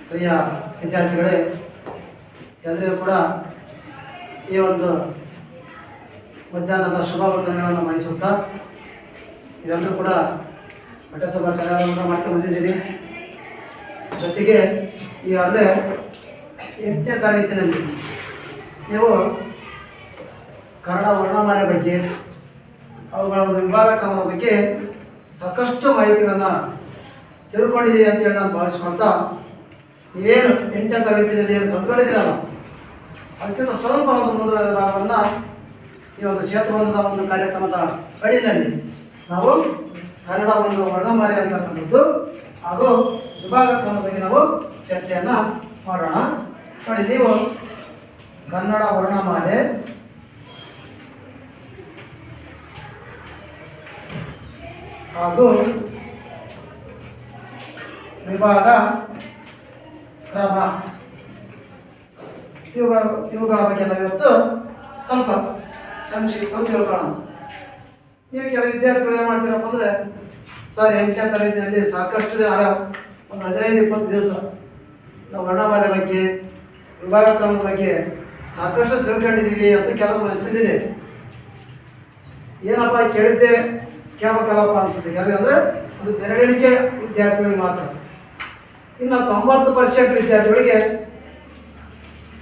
ಪ್ರಿಯ ವಿದ್ಯಾರ್ಥಿಗಳೇ, ಎಲ್ಲರಿಗೂ ಕೂಡ ಈ ಒಂದು ಮಧ್ಯಾಹ್ನದ ಶುಭ ವಂದನೆಗಳನ್ನು ವಹಿಸುತ್ತಾ ಇವೆಲ್ಲರೂ ಕೂಡ ಬಟ್ಟೆ ತುಂಬ ಚೆನ್ನಾಗಿ ಮಾಡ್ಕೊಂಡು ಬಂದಿದ್ದೀರಿ. ಜೊತೆಗೆ ಈಗಾಗಲೇ 8ನೇ ತರಗತಿಯಲ್ಲಿ ನೀವು ಕನ್ನಡ ವರ್ಣಮಾಲೆ ಬಗ್ಗೆ, ಅವುಗಳ ಒಂದು ವಿಭಾಗ ಕ್ರಮದ ಬಗ್ಗೆ ಸಾಕಷ್ಟು ಮಾಹಿತಿಗಳನ್ನು ತಿಳ್ಕೊಂಡಿದ್ದೀರಿ ಅಂತೇಳಿ ನಾನು ಭಾವಿಸ್ಕೊಳ್ತಾ, ನೀವೇನು 8ನೇ ತರಗತಿಯಲ್ಲಿ ಏನು ಕಲ್ತ್ಕೊಂಡಿದ್ದೀರಲ್ಲ ಅದಕ್ಕಿಂತ ಸ್ವಲ್ಪ ಒಂದು ಮುಂದುವರೆದ ಭಾಗವನ್ನು ಈ ಒಂದು ಸೇತುಬಂಧದ ಒಂದು ಕಾರ್ಯಕ್ರಮದ ಅಡಿಯಲ್ಲಿ ನಾವು ಕನ್ನಡ ಒಂದು ವರ್ಣಮಾಲೆ ಅಂತಕ್ಕಂಥದ್ದು ಹಾಗೂ ವಿಭಾಗ ಕ್ರಮದ ಬಗ್ಗೆ ನಾವು ಚರ್ಚೆಯನ್ನು ಮಾಡೋಣ. ನೋಡಿ, ನೀವು ಕನ್ನಡ ವರ್ಣಮಾಲೆ ಹಾಗೂ ವಿಭಾಗ ಕ್ರಮ ಇವುಗಳ ಬಗ್ಗೆ ನಾವು ಇವತ್ತು ಸ್ವಲ್ಪ ಸಂಕ್ಷಿಪ್ತ ತಿಳ್ಕೊಳ್ಳೋಣ. ನೀವು ಕೆಲವು ವಿದ್ಯಾರ್ಥಿಗಳು ಏನು ಮಾಡ್ತೀರಪ್ಪ ಅಂದರೆ, ಸರ್ 8ನೇ ತರಗತಿಯಲ್ಲಿ ಸಾಕಷ್ಟು ದಿನ, ಒಂದು 15-20 ದಿವಸ ನಾವು ವರ್ಣಮಾಲೆ ಬಗ್ಗೆ, ವಿಭಾಗ ಕ್ರಮದ ಬಗ್ಗೆ ಸಾಕಷ್ಟು ತಿಳ್ಕೊಂಡಿದ್ದೀವಿ ಅಂತ ಕೆಲವು ಮನಸ್ಸಲ್ಲಿದೆ. ಏನಪ್ಪ ಕೇಳಿದ್ದೆ ಕೇಳಬೇಕಲ್ಲಪ್ಪ ಅನಿಸುತ್ತೆ ಕೆಲವು. ಅಂದರೆ ಅದು ಬೆರಳಿಕೆ ವಿದ್ಯಾರ್ಥಿಗಳಿಗೆ ಮಾತ್ರ. ಇನ್ನು 90% ವಿದ್ಯಾರ್ಥಿಗಳಿಗೆ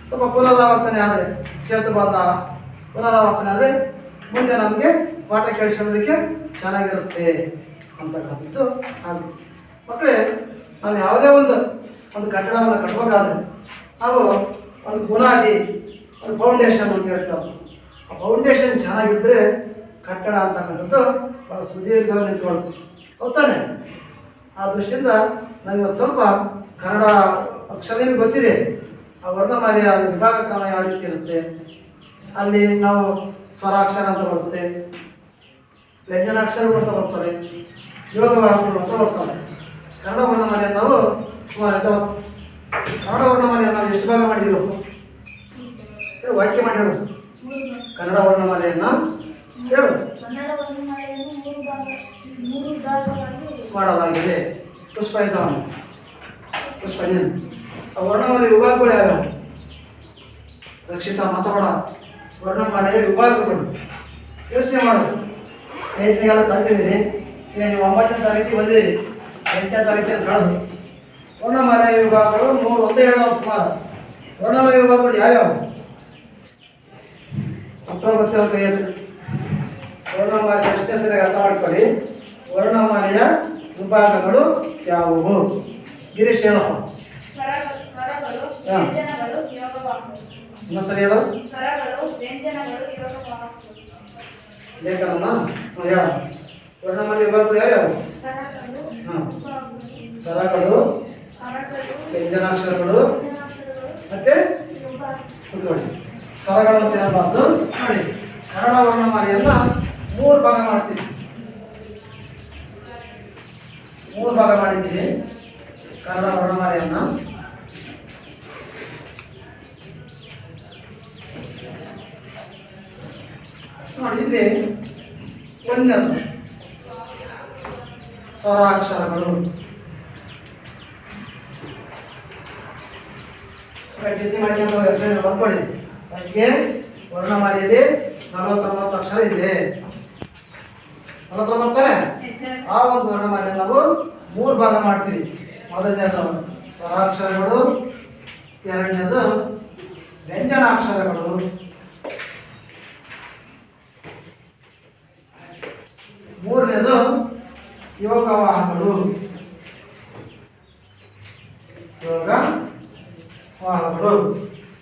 ಸ್ವಲ್ಪ ಪುನರಾವರ್ತನೆ ಆದರೆ, ಸೇತುಬಂಧ ಪುನರಾವರ್ತನೆ ಆದರೆ ಮುಂದೆ ನಮಗೆ ಪಾಠ ಕೇಳಿಸ್ಕೊಳ್ಳೋದಕ್ಕೆ ಚೆನ್ನಾಗಿರುತ್ತೆ ಅಂತಕ್ಕಂಥದ್ದು ಆಗುತ್ತೆ. ಮಕ್ಕಳೇ, ನಾವು ಯಾವುದೇ ಒಂದು ಕಟ್ಟಡವನ್ನು ಕಟ್ಟಬೇಕಾದ್ರೆ ನಾವು ಒಂದು ಬುನಾದಿ, ಒಂದು ಫೌಂಡೇಶನ್ ಅಂತ ಹೇಳ್ತೀವಿ. ಆ ಫೌಂಡೇಶನ್ ಚೆನ್ನಾಗಿದ್ದರೆ ಕಟ್ಟಡ ಅಂತಕ್ಕಂಥದ್ದು ಭಾಳ ಸುದೀರ್ಘವಾಗಿ ನಿಂತ್ಕೊಳ್ಳುತ್ತೆ, ಹೌದಾನೆ? ಆ ದೃಷ್ಟಿಯಿಂದ ನಾವು ಇವತ್ತು ಸ್ವಲ್ಪ ಕನ್ನಡ ಅಕ್ಷರ ನಿಮಗೆ ಗೊತ್ತಿದೆ, ಆ ವರ್ಣಮಾಲೆಯ ವಿಭಾಗ ಕ್ರಮ ಯಾವ ರೀತಿ ಇರುತ್ತೆ, ಅಲ್ಲಿ ನಾವು ಸ್ವರಾಕ್ಷರ ಅಂತ ಬರುತ್ತೆ, ವ್ಯಂಜನಾಕ್ಷರಗಳು ಅಂತ ಬರ್ತವೆ, ಯೋಗವಾಹಗಳು ಅಂತ ಬರ್ತವೆ. ಕನ್ನಡ ವರ್ಣಮಾಲೆಯನ್ನು ನಾವು ಸುಮಾರು ಕನ್ನಡ ವರ್ಣಮಾಲೆಯನ್ನು ನಾವು ಎಷ್ಟು ಭಾಗ ಮಾಡಿದಿರಬೇಕು ಹೇಳು, ವಾಕ್ಯ ಮಾಡಿ ಹೇಳು. ಕನ್ನಡ ವರ್ಣಮಾಲೆಯನ್ನು ಹೇಳು. ಮಾಡಲಾಗಿದೆ. ಪುಷ್ಪ ಇದ್ದವನು, ಪುಷ್ಪ ನೀನು. ಆ ವರ್ಣಮಾಲೆ ವಿಭಾಗಗಳು ಯಾವ್ಯಾವು? ರಕ್ಷಿತ ಮಾತಾಡ. ವರ್ಣಮಾಲೆಯ ವಿಭಾಗಗಳು ಯೋಚನೆ ಮಾಡೋದು. 5ನೇಗೆಲ್ಲ ಕಲ್ತಿದ್ದೀರಿ, ಈಗ ನೀವು 9ನೇ ತರಗತಿ ಬಂದಿದ್ದೀರಿ, 8ನೇ ತರಗತಿಯಲ್ಲಿ ಕಳೆದು. ವರ್ಣಮಾಲೆಯ ವಿಭಾಗಗಳು 3 ಒಂದೇ ಹೇಳೋದು ಕುಮಾರ. ವರ್ಣಮಾಲೆಯ ವಿಭಾಗಗಳು ಯಾವ್ಯಾವು? ಉತ್ತರ ಗೊತ್ತಿರೋ ಕೈಯಲ್ಲಿ ವರ್ಣಮಾಲೆ ಎಷ್ಟೇ ಸರಿಯಾಗಿ ಅರ್ಥ ಮಾಡ್ಕೊಳ್ಳಿ. ವರ್ಣಮಾಲೆಯ ವಿಭಾಗಗಳು ಯಾವುವು? ಗಿರೀಶ್ ಹೇಳಪ್ಪ. ಇನ್ನೊಂದ್ಸರಿ ಹೇಳು. ಲೇಖನ ಹೇಳ. ವರ್ಣಮಾಲೆ ವಿಭಾಗಗಳು ಯಾವ್ಯಾವು? ಸ್ವರಗಳು, ವ್ಯಂಜನಾಕ್ಷರಗಳು ಮತ್ತೆ ಕುತ್ಕೊಳ್ಳಿ. ಸ್ವರಗಳು ಅಂತ ಹೇಳ್ಬಾರ್ದು. ನೋಡಿ, ಕನ್ನಡ ವರ್ಣಮಾಲೆಯನ್ನ 3 ಭಾಗ ಮಾಡ್ತೀವಿ. 3 ಭಾಗ ಮಾಡಿದ್ದೀವಿ ಕನ್ನಡ ವರ್ಣಮಾಲೆಯನ್ನ. ನೋಡಿ, ಇಲ್ಲಿ ಒಂದನೇದು ಸ್ವರಾಕ್ಷರಗಳು. ಬರ್ಕೊಳ್ಳಿ. ಅದಕ್ಕೆ ವರ್ಣಮಾಲೆಯಲ್ಲಿ 49 ಅಕ್ಷರ ಇದೆ. 49 ತಾನೆ? ಆ ಒಂದು ವರ್ಣಮಾಲೆಯನ್ನು ನಾವು 3 ಭಾಗ ಮಾಡ್ತೀವಿ. ಮೊದಲನೇದು ಸ್ವರಾಕ್ಷರಗಳು, ಎರಡನೇದು ವ್ಯಂಜನಾಕ್ಷರಗಳು, ಮೂರನೇದು ಯೋಗವಾಹಗಳು. ಯೋಗವಾಹಗಳು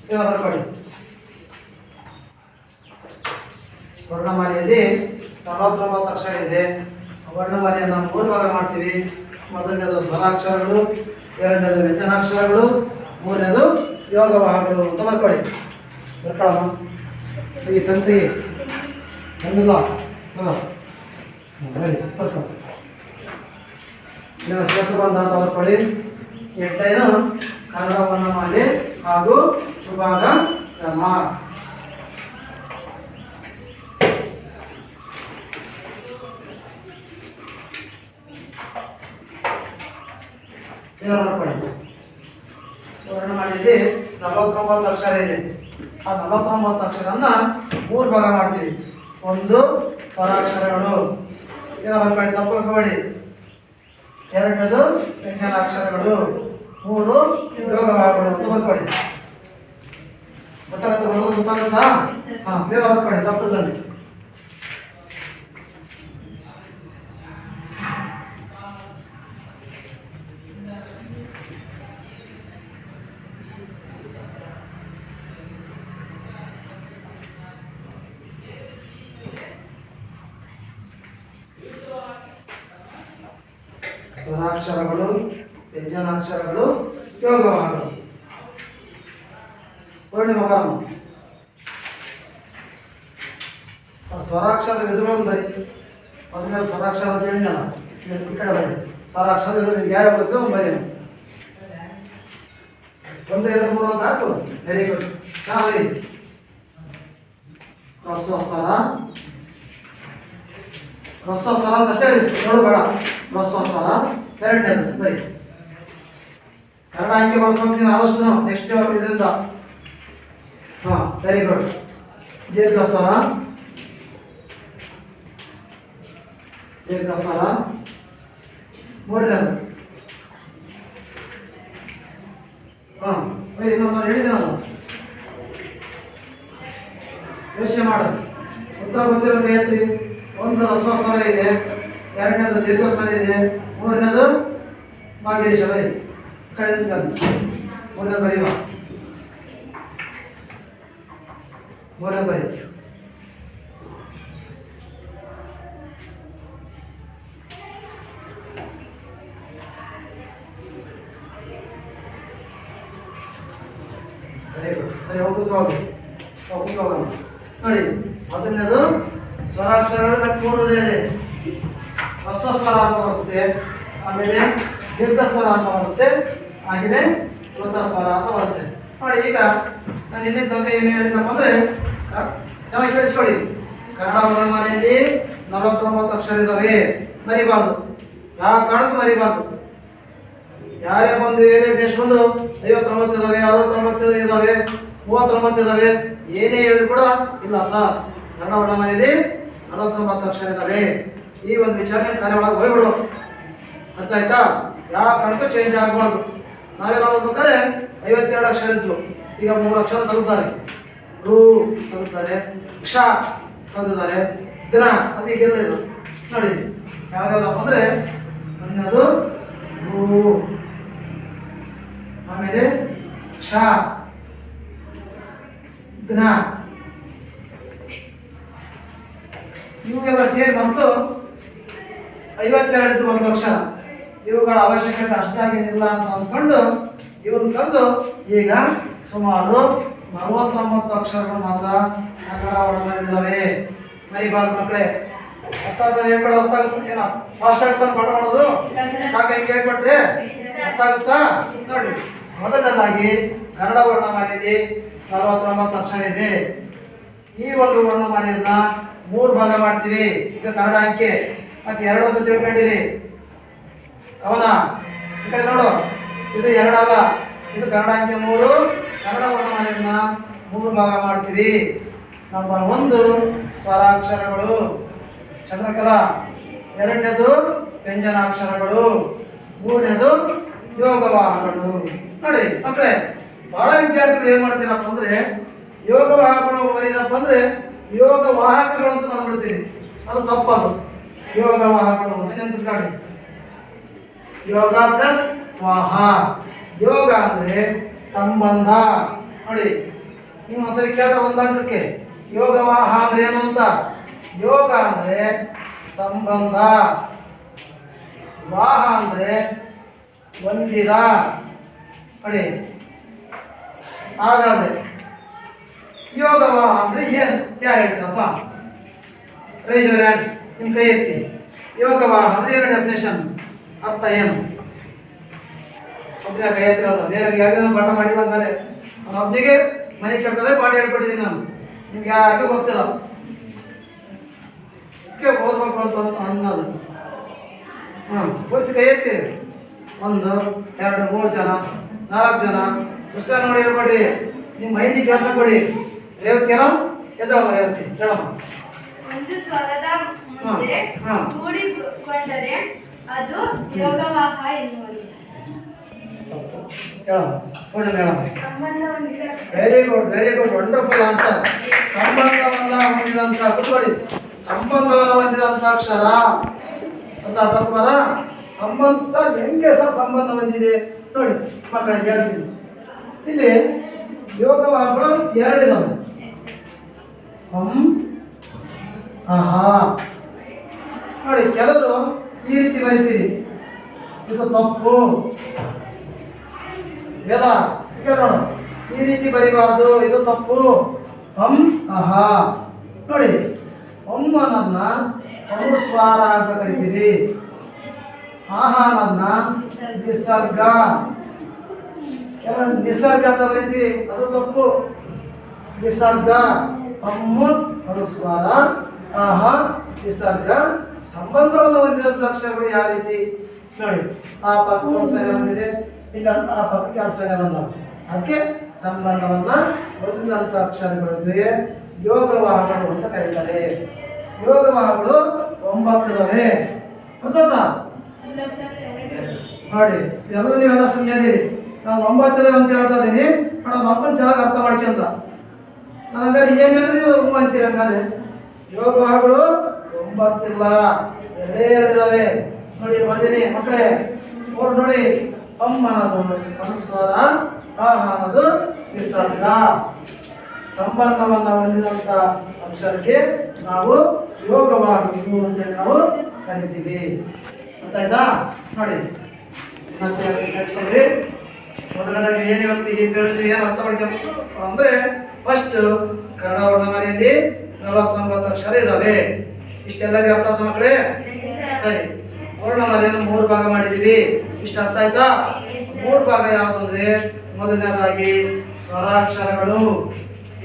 ಇದನ್ನ ಬರ್ಕೊಳ್ಳಿ. ವರ್ಣಮಾಲೆಯಲ್ಲಿ 49 ಅಕ್ಷರ ಇದೆ. ವರ್ಣಮಾಲೆಯನ್ನು 3 ಭಾಗ ಮಾಡ್ತೀವಿ. ಮೊದಲನೇದು ಸ್ವರಾಕ್ಷರಗಳು, ಎರಡನೇದು ವ್ಯಂಜನಾಕ್ಷರಗಳು, ಮೂರನೇದು ಯೋಗವಾಹಗಳು ಅಂತ ಬರ್ಕೊಳ್ಳಿ. ಬರ್ಕೊಳ್ಳಮ್ಮ. ಈ ತಂತಿಗೆ ಬಂದಿಲ್ಲ. ಬರೀ ಬರ್ಕೊಳ್ಳಿ. ಇದನ್ನು ಸೇತುಬಂಧ ಅಂತ ಬರ್ಕೊಳ್ಳಿ. 8ನೇದು ಕನ್ನಡ ವರ್ಣಮಾಲೆ ಹಾಗೂ ವಿಭಾಗ ಕ್ರಮ. ಇದನ್ನು ಮಾಡ್ಕೊಳ್ಳಿ. ವರ್ಣಮಾಲೆಯಲ್ಲಿ 49 ಅಕ್ಷರ ಇದೆ. ಆ 49 ಅಕ್ಷರನ್ನ 3 ಭಾಗ ಮಾಡ್ತೀವಿ. ಒಂದು ಸ್ವರಾಕ್ಷರಗಳು, ಏನೋ ಬರ್ಕೊಳ್ಳಿ, ತಪ್ಪು ಬರ್ಕೊಳ್ಳಿ. ಎರಡನೇದು ವ್ಯಂಜನಾಕ್ಷರಗಳು, 3 ಯೋಗವಾಹಗಳು ಅಂತ ಬರ್ಕೊಳ್ಳಿ. ಗೊತ್ತಾಗುತ್ತಾ? ಹಾಂ, ಬೇಗ ಬರ್ಕೊಳ್ಳಿ, ತಪ್ಪದಲ್ಲಿ. ಸ್ವರಾಕ್ಷರಗಳು, ವ್ಯಂಜನಾಕ್ಷರಗಳು, ಯೋಗವಾಹಗಳು. ಪೂರ್ಣಿಮಾ ಬರಮ್ಮ. ಸ್ವರಾಕ್ಷರದ ವಿಧಗಳನ್ನು ಬರಿ. ಅದನ್ನ ಸ್ವರಾಕ್ಷರ ಅಂತ ಹೇಳಿದ್ನಲ್ಲ, ಈ ಕಡೆ ಬರಿ. ಸ್ವರಾಕ್ಷರದ ವಿಧ ಯಾವ ಬರುತ್ತೆ ಬರಿ. 1 2 3 ಅಂತ ಹಾಕು. Very good. ಬರಿ. ಹ್ರಸ್ವ ಸ್ವರ, ಹ್ರಸ್ವ ಸ್ವರ ಅಂತ ಅಷ್ಟೇ ನೋಡಬೇಡ. ಹ್ರಸ್ವ ಸ್ವರ ಎರಡನೇದು ಬರಿ. ಕನ್ನಡ ಅಂಕೆ ಬಳಸ್ಕೊಂತೀನಿ ಆದಷ್ಟು ನೆಕ್ಸ್ಟ್ ಇದರಿಂದ. ಹಾಂ, ವೆರಿ ಗುಡ್. ದೀರ್ಘ ಸ್ವರ, ದೀರ್ಘ ಸ್ವರ ಮೂರನೇದು. ಹಾಂ, ಇನ್ನೊಂದು ಹೇಳಿದೆ ನಾನು, ಯೋಚನೆ ಮಾಡು. ಉತ್ತರ ಗೊತ್ತಿರೋ ಗಾಯತ್ರಿ. ಒಂದು ಹ್ರಸ್ವ ಸ್ವರ ಇದೆ, ಎರಡನೇದು ದೀರ್ಘ ಸ್ವರ ಇದೆ, ಮೂರನೇದು ಭಾಗ್ಯರೇಶ. ಬರಿ. ಕಡೆ ನಿಂತ್ಕೊಂಡು ಮೂರನೇದು ಬರೀವ. ಮೂರನೇದು ಬರಿ. Very good. ಸರಿ, ಹೋಗಿ ನೋಡಿ. ಮೊದಲನೇದು ಸ್ವರಾಕ್ಷರಗಳು 3 ಇದೆ. ಹ್ರಸ್ವ ಸ್ವರ ಅಂತ ಬರುತ್ತೆ, ಆಮೇಲೆ ದೀರ್ಘ ಸ್ವರ ಅಂತ ಬರುತ್ತೆ, ಹಾಗೆಯೇ ದ್ರುತ ಸ್ವರ ಅಂತ ಬರುತ್ತೆ. ನೋಡಿ, ಈಗ ನಾನು ಇಲ್ಲಿ ತನಕ ಏನು ಹೇಳಿದ್ದಪ್ಪ ಅಂದರೆ, ಚೆನ್ನಾಗಿ ಕೇಳಿಸ್ಕೊಳ್ಳಿ. ಕನ್ನಡ ವರ್ಣಮಾಲೆಯಲ್ಲಿ 49 ಅಕ್ಷರ ಇದ್ದಾವೆ. ಮರಿಬಾರ್ದು, ಯಾವ ಕಾರಣಕ್ಕೂ ಮರಿಬಾರ್ದು. ಯಾರೇ ಬಂದು ಏನೇ ಬೇಸ್ ಬಂದು 59 ಇದ್ದಾವೆ, 69 ಇದ್ದಾವೆ, 39 ಇದ್ದಾವೆ, ಏನೇ ಹೇಳಿದ್ರು ಕೂಡ ಇಲ್ಲ ಸರ್, ಕನ್ನಡ ವರ್ಣಮಾಲೆಯಲ್ಲಿ 49 ಅಕ್ಷರ ಇದ್ದಾವೆ. ಈ ಒಂದು ವಿಚಾರಣೆ ಕಾರ್ಯ ಒಳಗೆ ಹೋಗ್ಬಿಡು. ಅರ್ಥ ಆಯ್ತಾ? ಯಾವ ಕಾರಣಕ್ಕೂ ಚೇಂಜ್ ಆಗಬಾರ್ದು. ನಾವೆಲ್ಲ ಓದ್ಬೇಕಾದ್ರೆ 52 ಅಕ್ಷರ ಇತ್ತು, ಈಗ 3 ಅಕ್ಷರ ತೆಗೆದುತ್ತಾರೆ. ರು ತೆಗೆದುತ್ತಾರೆ, ಕ್ಷ ತೆಗೆದಿದ್ದಾರೆ, ದಿನ ಅದು ಈಗೆಲ್ಲ ಇದು ನೋಡಿ. ಯಾವ್ದಾವ್ದಪ್ಪ ಅಂದರೆ ಒಂದದು ರು, ಆಮೇಲೆ ಕ್ಷ, ದಿನ, ಇವುಗೆಲ್ಲ ಸೇರಿ ಬಂತು 52 ಒಂದು ಅಕ್ಷರ. ಇವುಗಳ ಅವಶ್ಯಕತೆ ಅಷ್ಟಾಗೇನಿಲ್ಲ ಅಂತ ಅಂದ್ಕೊಂಡು ಇವನ್ನು ತೆಗೆದು ಈಗ ಸುಮಾರು 49 ಅಕ್ಷರಗಳು ಮಾತ್ರ ಕನ್ನಡ ವರ್ಣಮಾಲೆಯಿದ್ದಾವೆ. ಮರಿಬಾರ್ದು ಮಕ್ಕಳೇ. ಅರ್ಥ ಹೇಳ್ಬಿಡೋದು. ಅರ್ಥ ಆಗುತ್ತೆ? ಏನೋ ಫಾಸ್ಟ್ ಆಗ್ತಾನೆ ಪಾಠ ಮಾಡೋದು ಸಾಕು. ಹಿಂಗೆ ಹೇಳ್ಬಿಟ್ರೆ ಅರ್ಥ ಆಗುತ್ತಾ? ನೋಡಿ, ಮೊದಲನೇದಾಗಿ ಕನ್ನಡ ವರ್ಣಮಾಲೆಯಲ್ಲಿ 49 ಅಕ್ಷರ ಇದೆ. ಈ ಒಂದು ವರ್ಣಮಾಲೆಯನ್ನ 3 ಭಾಗ ಮಾಡ್ತೀವಿ. ಇದು ಕನ್ನಡ ಅಂಕೆ. ಮತ್ತೆ 2 ಅಂತ ತಿಳ್ಕೊಂಡಿರಿ. ಅವನ ಈ ಕಡೆ ನೋಡು, ಇದು 2 ಅಲ್ಲ, ಇದು ಕನ್ನಡ ಅಂಕೆ 3. ಕನ್ನಡ ವರ್ಣಮಾಲೆಯನ್ನ 3 ಭಾಗ ಮಾಡ್ತೀವಿ. ನಂಬರ್ 1 ಸ್ವರಾಕ್ಷರಗಳು, ಚಂದ್ರಕಲಾ. ಎರಡನೇದು ವ್ಯಂಜನಾಕ್ಷರಗಳು, ಮೂರನೇದು ಯೋಗವಾಹಗಳು. ನೋಡಿ ಮಕ್ಕಳೇ, ಬಹಳ ವಿದ್ಯಾರ್ಥಿಗಳು ಏನು ಮಾಡ್ತೀರಪ್ಪ ಅಂದರೆ, ಯೋಗವಾಹಗಳು ಏನಪ್ಪ ಅಂದರೆ ಯೋಗವಾಹಕಗಳು ಅಂತ ಬಂದ್ಬಿಡ್ತೀರಿ. ಅದು ತಪ್ಪದು. ಯೋಗವಾಹಗಳು ಅಂತ ನೆನ್ಪಿಟ್ಕೊಳ್ಳಿ. ಯೋಗ ಪ್ಲಸ್ ವಾಹ. ಯೋಗ ಅಂದರೆ ಸಂಬಂಧ. ನೋಡಿ, ನೀವು ಒಂದ್ಸರಿ ಕೇಳ್ತಾ ಒಂದಾಂತಕ್ಕೆ ಯೋಗವಾಹ ಅಂದ್ರೆ ಏನು ಅಂತ. ಯೋಗ ಅಂದರೆ ಸಂಬಂಧ, ವಾಹ ಅಂದರೆ ಹೊಂದಿದ. ನೋಡಿ, ಹಾಗಾದ್ರೆ ಯೋಗವಾಹ ಅಂದರೆ ಏನು? ಯಾರು ಹೇಳ್ತೀರಪ್ಪ? Raise your hands. ನಿಮ್ಮ ಕೈ ಎತ್ತಿ. ಯೋಗವಾಹ ಅಂದರೆ ಏನು ಡೆಫಿನೇಷನ್, ಅರ್ಥ ಏನು? ಒಬ್ಬನೇ ಕೈ ಎತ್ತಿರೋದು, ಬೇರೆ ಯಾರಿಗೂ ಪಾಠ ಮಾಡಿದಂಗಾರೆ ನಾನು ಒಬ್ಬನಿಗೆ ಮನೆ ಕರ್ತದೆ ಪಾಠ ಹೇಳ್ಕೊಟ್ಟಿದ್ದೀನಿ ನಾನು. ನಿಮ್ಗೆ ಯಾರಿಗೂ ಗೊತ್ತಿಲ್ಲ, ಓದ್ಬೇಕು ಅಂತ ಅನ್ನೋದು. ಪೂರ್ತಿ ಕೈ ಎತ್ತಿ. 1 2 3 ಜನ, 4 ಜನ, ಪುಸ್ತಕ ನೋಡಿ ಹೇಳ್ಕೊಡ್ರಿ, ನಿಮ್ಮ ಮೈಂಡಿಗೆ ಕೆಲಸ ಕೊಡಿ. ರೇವತಿ ಏನೋ ಎದ್ದಳಮ್ಮ, ರೇವತಿ ಹೇಳಮ್ಮ. ಒಂದು ಸ್ವರದ ಮುಂದೆ ಕೂಡಿಕೊಂಡರೆ ಅದು ಯೋಗವಾಹ ಎನ್ನುವುದು. Very good, very good, wonderful answer. ಸಂಬಂಧವನ್ನ ಹೊಂದಿದಂತ ಕೂತ್ಕೊಳ್ಳಿ, ಸಂಬಂಧವನ್ನ ಹೊಂದಿದಂತ ಅಕ್ಷರ ಅಂತ ತಪ್ಪರ. ಸಂಬಂಧ ಸರ್ ಹೆಂಗೆ ಸರ್ ಸಂಬಂಧ ಹೊಂದಿದೆ ನೋಡಿ ಮಕ್ಕಳಿಗೆ ಹೇಳ್ತೀನಿ. ಇಲ್ಲಿ ಯೋಗವಾಹಗಳು ಎರಡಿದಾವೆ. ಆಹಾ ನೋಡಿ, ಕೆಲವರು ಈ ರೀತಿ ಬರೀತೀರಿ, ಇದು ತಪ್ಪು ವೇದ. ನೋಡು, ಈ ರೀತಿ ಬರೀಬಾರ್ದು, ಇದು ತಪ್ಪು. ಆಹಾ ನೋಡಿ, ಅನ್ನೋದನ್ನ ಅನುಸ್ವಾರ ಅಂತ ಕರಿತೀವಿ, ಆಹಾನನ್ನ ನಿಸರ್ಗ. ಕೆಲವು ನಿಸರ್ಗ ಅಂತ ಬರೀತೀವಿ, ಅದು ತಪ್ಪು. ನಿಸರ್ಗ ಅನುಸ್ವಾರ, ಆಹಾ ನಿಸರ್ಗ. ಸಂಬಂಧವನ್ನು ಹೊಂದಿದಂಥ ಅಕ್ಷರಗಳು ಯಾವ ರೀತಿ ನೋಡಿ, ಆ ಪಕ್ಕ ಒಂದು ಸ್ವರ ಬಂದಿದೆ, ಇಲ್ಲ ಆ ಪಕ್ಕಕ್ಕೆ ಎರಡು ಸ್ವರ ಬಂದವು. ಅದಕ್ಕೆ ಸಂಬಂಧವನ್ನ ಹೊಂದಿದಂಥ ಅಕ್ಷರಗಳಿಗೆ ಯೋಗವಾಹಗಳು ಅಂತ ಕರೀತಾರೆ. ಯೋಗವಾಹಗಳು 9 ಇದಾವೆ. ಅರ್ಥಾಯ್ತಾ ನೋಡಿ, ಎಲ್ಲ ನೀವೆಲ್ಲ ಸುಮ್ಮನೆ ನಾವು 9 ಇದಾವೆ ಅಂತ ಹೇಳ್ತಾ ಇದ್ದೀನಿ. ನಮ್ಮ ಅಪ್ಪನ ಚೆನ್ನಾಗಿ ಅರ್ಥ ಮಾಡ್ಕೊಂತ ನನಗೆ ಏನಾದ್ರೆ ನೀವು ಅಂತೀರ. ಹಂಗಾದ್ರೆ ಯೋಗವಾಹಗಳು 9 ಇಲ್ಲ, 2 ಇದಾವೆ. ನೋಡಿ ಮಾಡಿದೀನಿ ಮಕ್ಕಳೇ, ಅವ್ರು ನೋಡಿ, ಅನ್ನೋದು ಅನುಸ್ವಾರ, ಅನ್ನೋದು ನಿಸರ್ಗ. ಸಂಬಂಧವನ್ನ ಹೊಂದಿದಂತ ಅಕ್ಷರಕ್ಕೆ ನಾವು ಯೋಗವಾಹಗಳು ಅಂತೇಳಿ ನಾವು ಕರಿತೀವಿ. ಗೊತ್ತಾಯ್ತಾ ನೋಡಿ, ಕೇಳಿಸ್ಕೊಂಡ್ರಿ. ಮೊದಲನೇದಾಗಿ ಏನು ಇವತ್ತು ಹೇಳಿದ್ವಿ, ಏನು ಅರ್ಥ ಮಾಡ್ಕೊಬೇಕು ಅಂದ್ರೆ, ಫಸ್ಟ್ ಕನ್ನಡ ವರ್ಣಮಾಲೆಯಲ್ಲಿ 49 ಅಕ್ಷರ ಇದಾವೆ. ಇಷ್ಟೆಲ್ಲರಿಗೂ ಅರ್ಥ ಆಯ್ತಾ ಮಕ್ಕಳೇ? ಸರಿ, ವರ್ಣಮಾಲೆಯನ್ನು 3 ಭಾಗ ಮಾಡಿದೀವಿ. ಇಷ್ಟು ಅರ್ಥ ಆಯ್ತಾ? 3 ಭಾಗ ಯಾವುದು ಅಂದ್ರೆ, ಮೊದಲನೇದಾಗಿ ಸ್ವರಾಕ್ಷರಗಳು,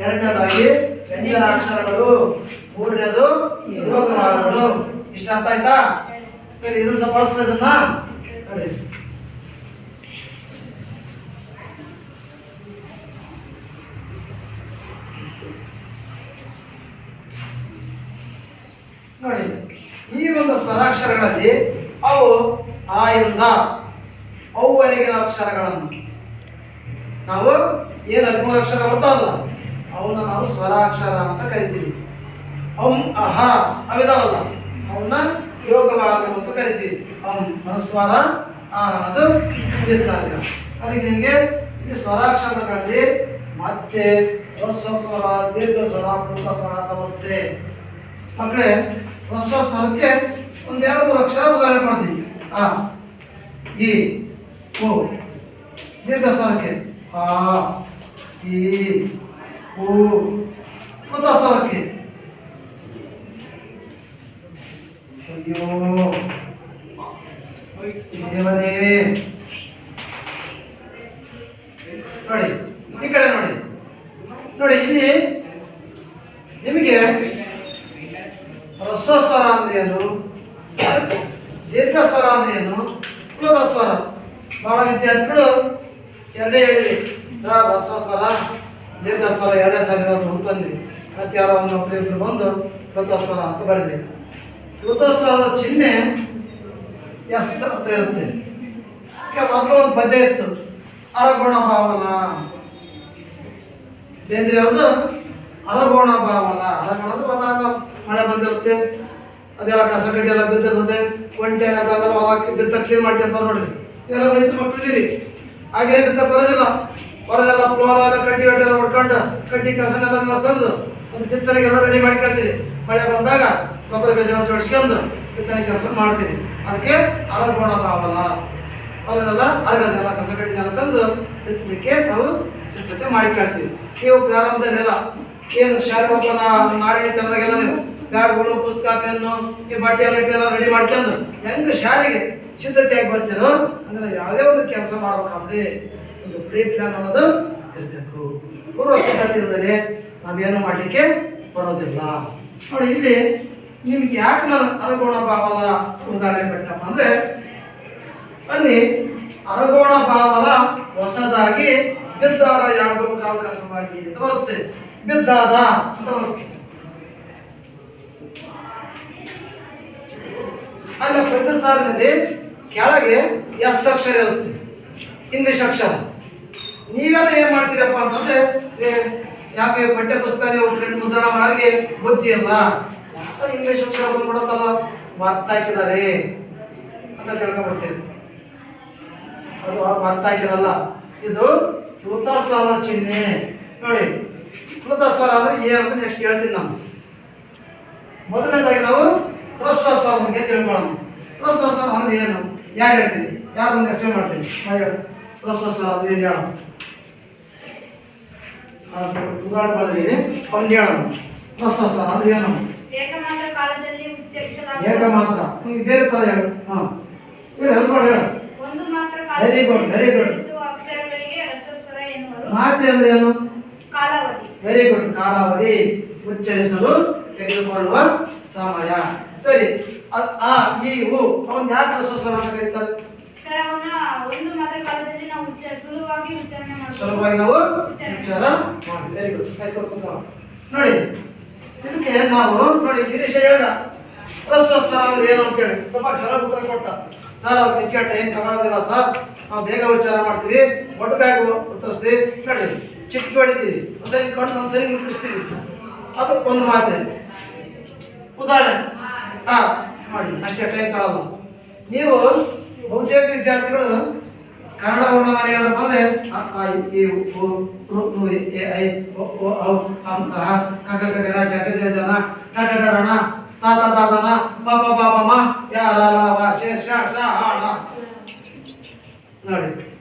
ಎರಡನೇದಾಗಿ ವ್ಯಂಜನಾಕ್ಷರಗಳು, ಮೂರನೇದು ಯೋಗವಾಹಗಳು. ಇಷ್ಟು ಅರ್ಥ ಆಯ್ತಾ? ಸರಿ, ಇದನ್ನ ಸ್ವಲ್ಪ ಬಳಸ್ತಾ ಇದನ್ನ ನೋಡಿ. ನೋಡಿ, ಈ ಒಂದು ಸ್ವರಾಕ್ಷರಗಳಲ್ಲಿ ಅವು ಆ ಇಂದ ಅವುವರೆಗಿನ ಅಕ್ಷರಗಳನ್ನು ನಾವು ಏನು 13 ಅಕ್ಷರ ಬರ್ತಾವಲ್ಲ ಅವನ್ನ ನಾವು ಸ್ವರಾಕ್ಷರ ಅಂತ ಕರಿತೀವಿ. ಅಹ ಅವಿದಾವಲ್ಲ ಅವನ್ನ ಯೋಗವಾಹಗಳು ಅಂತ ಕರಿತೀವಿ. ಅನುಸ್ವಾರ, ಅನ್ನೋದು ನಿಸರ್ಗ. ಅದಕ್ಕೆ ನಿಮಗೆ ಇಲ್ಲಿ ಸ್ವರಾಕ್ಷರಗಳಲ್ಲಿ ಮತ್ತೆ ಹ್ರಸ್ವ ಸ್ವರ, ದೀರ್ಘ ಸ್ವರ, ಪ್ಲುತ ಸ್ವರ ಅಂತ ಬರುತ್ತೆ. ಮಕ್ಕಳೇ, ಹ್ರಸ್ವ ಸ್ವರಕ್ಕೆ 1-2-3 ಅಕ್ಷರ ಉದಾಹರಣೆ ಮಾಡ್ತೀವಿ. ಆ, ಈ, ಓ. ದೀರ್ಘ ಸ್ವರಕ್ಕೆ ಆ, ಈ, ಓ. ಪ್ಲುತ ಸ್ವರಕ್ಕೆ ಅಯ್ಯೋ, ದೇವರೇ. ನೋಡಿ ಈ ಕಡೆ ನೋಡಿ, ನೋಡಿ ಇಲ್ಲಿ ನಿಮಗೆ ಹ್ರಸ್ವ ಸ್ವರ ಅಂದ್ರೆ ಏನು, ದೀರ್ಘ ಸ್ವರ ಅಂದ್ರೆ ಏನು, ಪ್ಲುತ ಸ್ವರ. ಬಹಳ ವಿದ್ಯಾರ್ಥಿಗಳು ಎರಡೇ ಹೇಳಿದ್ರಿ ಸರ್, ಹ್ರಸ್ವ ಸ್ವರ ದೀರ್ಘ ಸ್ವರ ಎರಡೇ ಸ್ವರ ಇರೋದು ಅಂತಂದ್ರಿ. ಮತ್ತೆ ಯಾರೋ ಒಬ್ಬರು ಬಂದು ಪ್ಲುತ ಸ್ವರ ಅಂತ ಬರೆದ್ರಿ. ಪ್ಲುತ ಸ್ವರದ ಚಿಹ್ನೆ ಎಸ್ ಅಂತ ಇರುತ್ತೆ. ಈಗ ಮೊದಲು ಒಂದು ಪದ್ಯ ಇತ್ತು, ಅರಗೋಣ ಭಾವನ. ಬೇಂದ್ರೆ ಅವ್ರದ್ದು ಅರಗೋಣ ಭಾವನ. ಅರಗೋಣ ಬಂದಾಗ ಮಳೆ ಬಂದಿರುತ್ತೆ, ಅದೆಲ್ಲ ಕಸ ಕಡ್ಡಿ ಎಲ್ಲ ಬಿದ್ದಿರ್ತದೆ, ಒಂಟೆ ಅದೆಲ್ಲ ಹೊಲ ಬಿತ್ತ ಕ್ಲೀನ್ ಮಾಡ್ಕೊಂತ ನೋಡ್ರಿ. ಇವೆಲ್ಲ ರೈತರ ಮಕ್ಕಳಿದ್ದೀರಿ, ಹಾಗೆ ಬಿತ್ತ ಬರೋದಿಲ್ಲ. ಹೊರಗೆಲ್ಲ ಫ್ಲೋರ್ ಎಲ್ಲ ಕಡ್ಡಿ ಎಲ್ಲ ಹೊಡ್ಕೊಂಡು ಕಡ್ಡಿ ಕಸನೆಲ್ಲ ತೆಗೆದು ಅದು ಬಿತ್ತನೆಗೆಲ್ಲ ರೆಡಿ ಮಾಡ್ಕೊಳ್ತೀರಿ. ಮಳೆ ಬಂದಾಗ ಗೊಬ್ಬರ ಬೀಜ ಜೋಡಿಸ್ಕೊಂಡು ಬಿತ್ತನೆ ಕೆಲಸ ಮಾಡ್ತೀವಿ. ಅದಕ್ಕೆ ಅರಗೋಣ ಭಾವನ. ಅವನ್ನೆಲ್ಲ ಅರಗದೆಲ್ಲ ಕಸ ಕಡ್ಡಿನೆಲ್ಲ ತೆಗೆದು ಬಿತ್ತಲಿಕ್ಕೆ ನಾವು ಸಿದ್ಧತೆ ಮಾಡಿಕೊಳ್ತೀವಿ. ನೀವು ಪ್ರಾರಂಭದಲ್ಲೆಲ್ಲ ಏನು ಶಾಲೆ ಓಪನ್ ನಾಳೆ ತರದಾಗೆಲ್ಲ ನೀವು ಬ್ಯಾಗ್ಗಳು, ಪುಸ್ತಕ, ಪೆನ್ನು, ಈ ಬಟ್ಟೆ ಎಲ್ಲ ರೆಡಿ ಮಾಡ್ಕೊಂಡು ಹೆಂಗೆ ಶಾಲೆಗೆ ಸಿದ್ಧತೆಯಾಗಿ ಬರ್ತೀರೋ ಹಂಗೆ ನಾವು ಯಾವುದೇ ಒಂದು ಕೆಲಸ ಮಾಡಬೇಕಾದ್ರೆ ಒಂದು ಪ್ರೀ ಪ್ಲಾನ್ ಅನ್ನೋದು ಇರಬೇಕು. ಪೂರ್ವ ಸಿದ್ಧತೆ ಇಲ್ಲದೆ ನಾವೇನು ಮಾಡಲಿಕ್ಕೆ ಬರೋದಿಲ್ಲ. ನೋಡಿ ಇಲ್ಲಿ ನಿಮ್ಗೆ ಯಾಕೆ ನಾನು ಅರಗೋಣ ಭಾವಲ ಉದಾಹರಣೆ ಕೊಟ್ಟಪ್ಪ ಅಂದರೆ, ಅಲ್ಲಿ ಅರಗೋಣ ಭಾವಲ ಹೊಸದಾಗಿ ಬಿದ್ದಾದ ಯಾಗೋ ಕಾಲಕಸವಾಗಿ ಅಂತ ಬರುತ್ತೆ. ಬಿದ್ದಾದ ಅಂತ ಬರುತ್ತೆ. ಅಲ್ಲಿ ಪ್ರತಿ ಸಾಲಿನಲ್ಲಿ ಕೆಳಗೆ ಎಸ್ ಅಕ್ಷರ ಇರುತ್ತೆ, ಇಂಗ್ಲಿಷ್ ಅಕ್ಷರ. ನೀವೆಲ್ಲ ಏನ್ ಮಾಡ್ತೀರಪ್ಪ ಅಂತಂದ್ರೆ, ಯಾಕೆ ಪಠ್ಯ ಪುಸ್ತಕ ಮುದ್ರಣ ಮಾಡೋರಿಗೆ ಬುದ್ಧಿ ಇಲ್ಲ, ಇಂಗ್ಲಿಷ್ ಅಕ್ಷರ ಬಂದ್ಬಿಡತ್ತಲ್ಲ, ಮರ್ತ ಹಾಕಿದ್ದಾರೆ ಅಂತ ತಿಳ್ಕೊಂಡ್ಬಿಡ್ತೀವಿ. ಅದು ಮರ್ತ ಹಾಕಿರಲ್ಲ, ಇದು ಪ್ಲುತಸ್ವರದ ಚಿಹ್ನೆ. ನೋಡಿ, ಪ್ಲುತಸ್ವರ ಅಂದ್ರೆ ಏನಂತ ನೆಕ್ಸ್ಟ್ ಹೇಳ್ತೀನಿ ನಾನು. ಮೊದಲನೇದಾಗಿ ನಾವು ಹ್ರಸ್ವಸ್ವರ ಬಗ್ಗೆ ತಿಳ್ಕೊಳ್ಳೋಣ. ಹ್ರಸ್ವಸ್ವರ ಅಂದ್ರೆ ಏನು, ಯಾರು ಹೇಳ್ತೀನಿ, ಯಾರು ಬಂದು ಎಕ್ಸ್ಪ್ಲೇನ್ ಮಾಡ್ತೀನಿ. ಹೇಳು, ಹ್ರಸ್ವಸ್ವರ ಅಂದ್ರೆ ಏನು ಹೇಳೋಣ. ಉದಾಹರಣೆ ಮಾಡಿದ್ದೀನಿ, ಅವ್ನು ಹೇಳೋಣ. ಹ್ರಸ್ವಸ್ವರ ಅಂದ್ರೆ ಏನು? ಏಕಮಾತ್ರ ಕಾಲದಲ್ಲಿ ಉಚ್ಚರಿಸಲಾಗುವ ಏಕಮಾತ್ರ. ಈಗ ಬೇರೆ ತರ ಹೇಳು. ಹಾಂ ಹೇಳು, ಅದು ಮಾಡಿ ಹೇಳು. ಒಂದು ಮಾತ್ರ ವೆರಿ ಗುಡ್, ವೆರಿ ಗುಡ್. ಅಕ್ಷರಗಳಿಗೆ ರಸಸ್ವರ ಎನ್ನುವರು. ಮಾತ್ರೆ ಅಂದ್ರೆ ಏನು? ಕಾಲಾವಧಿ. Very good. ಕಾಲಾವಧಿ, ಉಚ್ಚರಿಸಲು ತೆಗೆದುಕೊಳ್ಳುವ ಸಮಯ. ಸರಿ, ಆ ಈ ಉ ಅವನು ಯಾಕೆ ರಸಸ್ವರ ಅಂತ ಕರೀತಾರೆ? ಸರ್, ಅವನ ಒಂದು ಮಾತ್ರ ಕಾಲದಲ್ಲಿ ನಾವು ಸುಲಭವಾಗಿ ಉಚ್ಚಾರಣೆ ಮಾಡ್ತೀವಿ. ಸುಲಭವಾಗಿ ನಾವು ಉಚ್ಚಾರ ಮಾಡ್ತೀವಿ. Very good. ಆಯ್ತು, ಕೂತ್ಕೊಳ್ಳ. ನೋಡಿ, ಇದಕ್ಕೆ ನಾವು ನೋಡಿ ಗಿರೀಶ ಹೇಳ್ದ ಹ್ರಸ್ವಸ್ವರ ಅಂದ್ರೆ ಏನು ಅಂತ ಹೇಳಿ ತುಂಬಾ ಚೆನ್ನಾಗಿ ಉತ್ತರ ಕೊಟ್ಟ. ಸರ್, ಅದು ಹೆಚ್ಚಿಗೆ ಟೈಮ್ ತಗೊಳ್ಳೋದಿಲ್ಲ ಸರ್, ನಾವು ಬೇಗ ಉಚ್ಚಾರ ಮಾಡ್ತೀವಿ, ಒಟ್ಟುಗಾಗಿ ಉತ್ತರಿಸ್ತೀವಿ. ನೋಡಿ, ಚಿಟ್ಕಿ ಹೊಡಿತೀವಿ, ಒಂದ್ಸರಿ ಕಣ್ಣು ಒಂದ್ಸರಿ ಮುಟ್ಟಿಸ್ತೀವಿ, ಅದು ಒಂದು ಮಾತ್ರೆ. ಉದಾಹರಣೆ ಮಾಡಿ, ಅಷ್ಟೇ ಟೈಮ್ ತಗೊಳ್ಳಲ್ಲ. ನೀವು ಬಹುತೇಕ ವಿದ್ಯಾರ್ಥಿಗಳು ಕನ್ನಡ ವರ್ಣಮಾಲೆಯನ್ನು ಬಂದರೆ ಅ ಆ ಇ ಉ ಋ ಎ ಐ ಒ ಓ ಔ ಅಂ ಅಹ ಕ ಕ ಗ ಘ ಚ ಛ ಛ ನ ಟ ಟ ಡ ಣ ತ ತ ತ ನ ಪ ಪ ಪ ಮ ಯ ಲ ಲ ವ ಶೇ ಶ ಶ ಹ ಣ. ನೋಡಿ,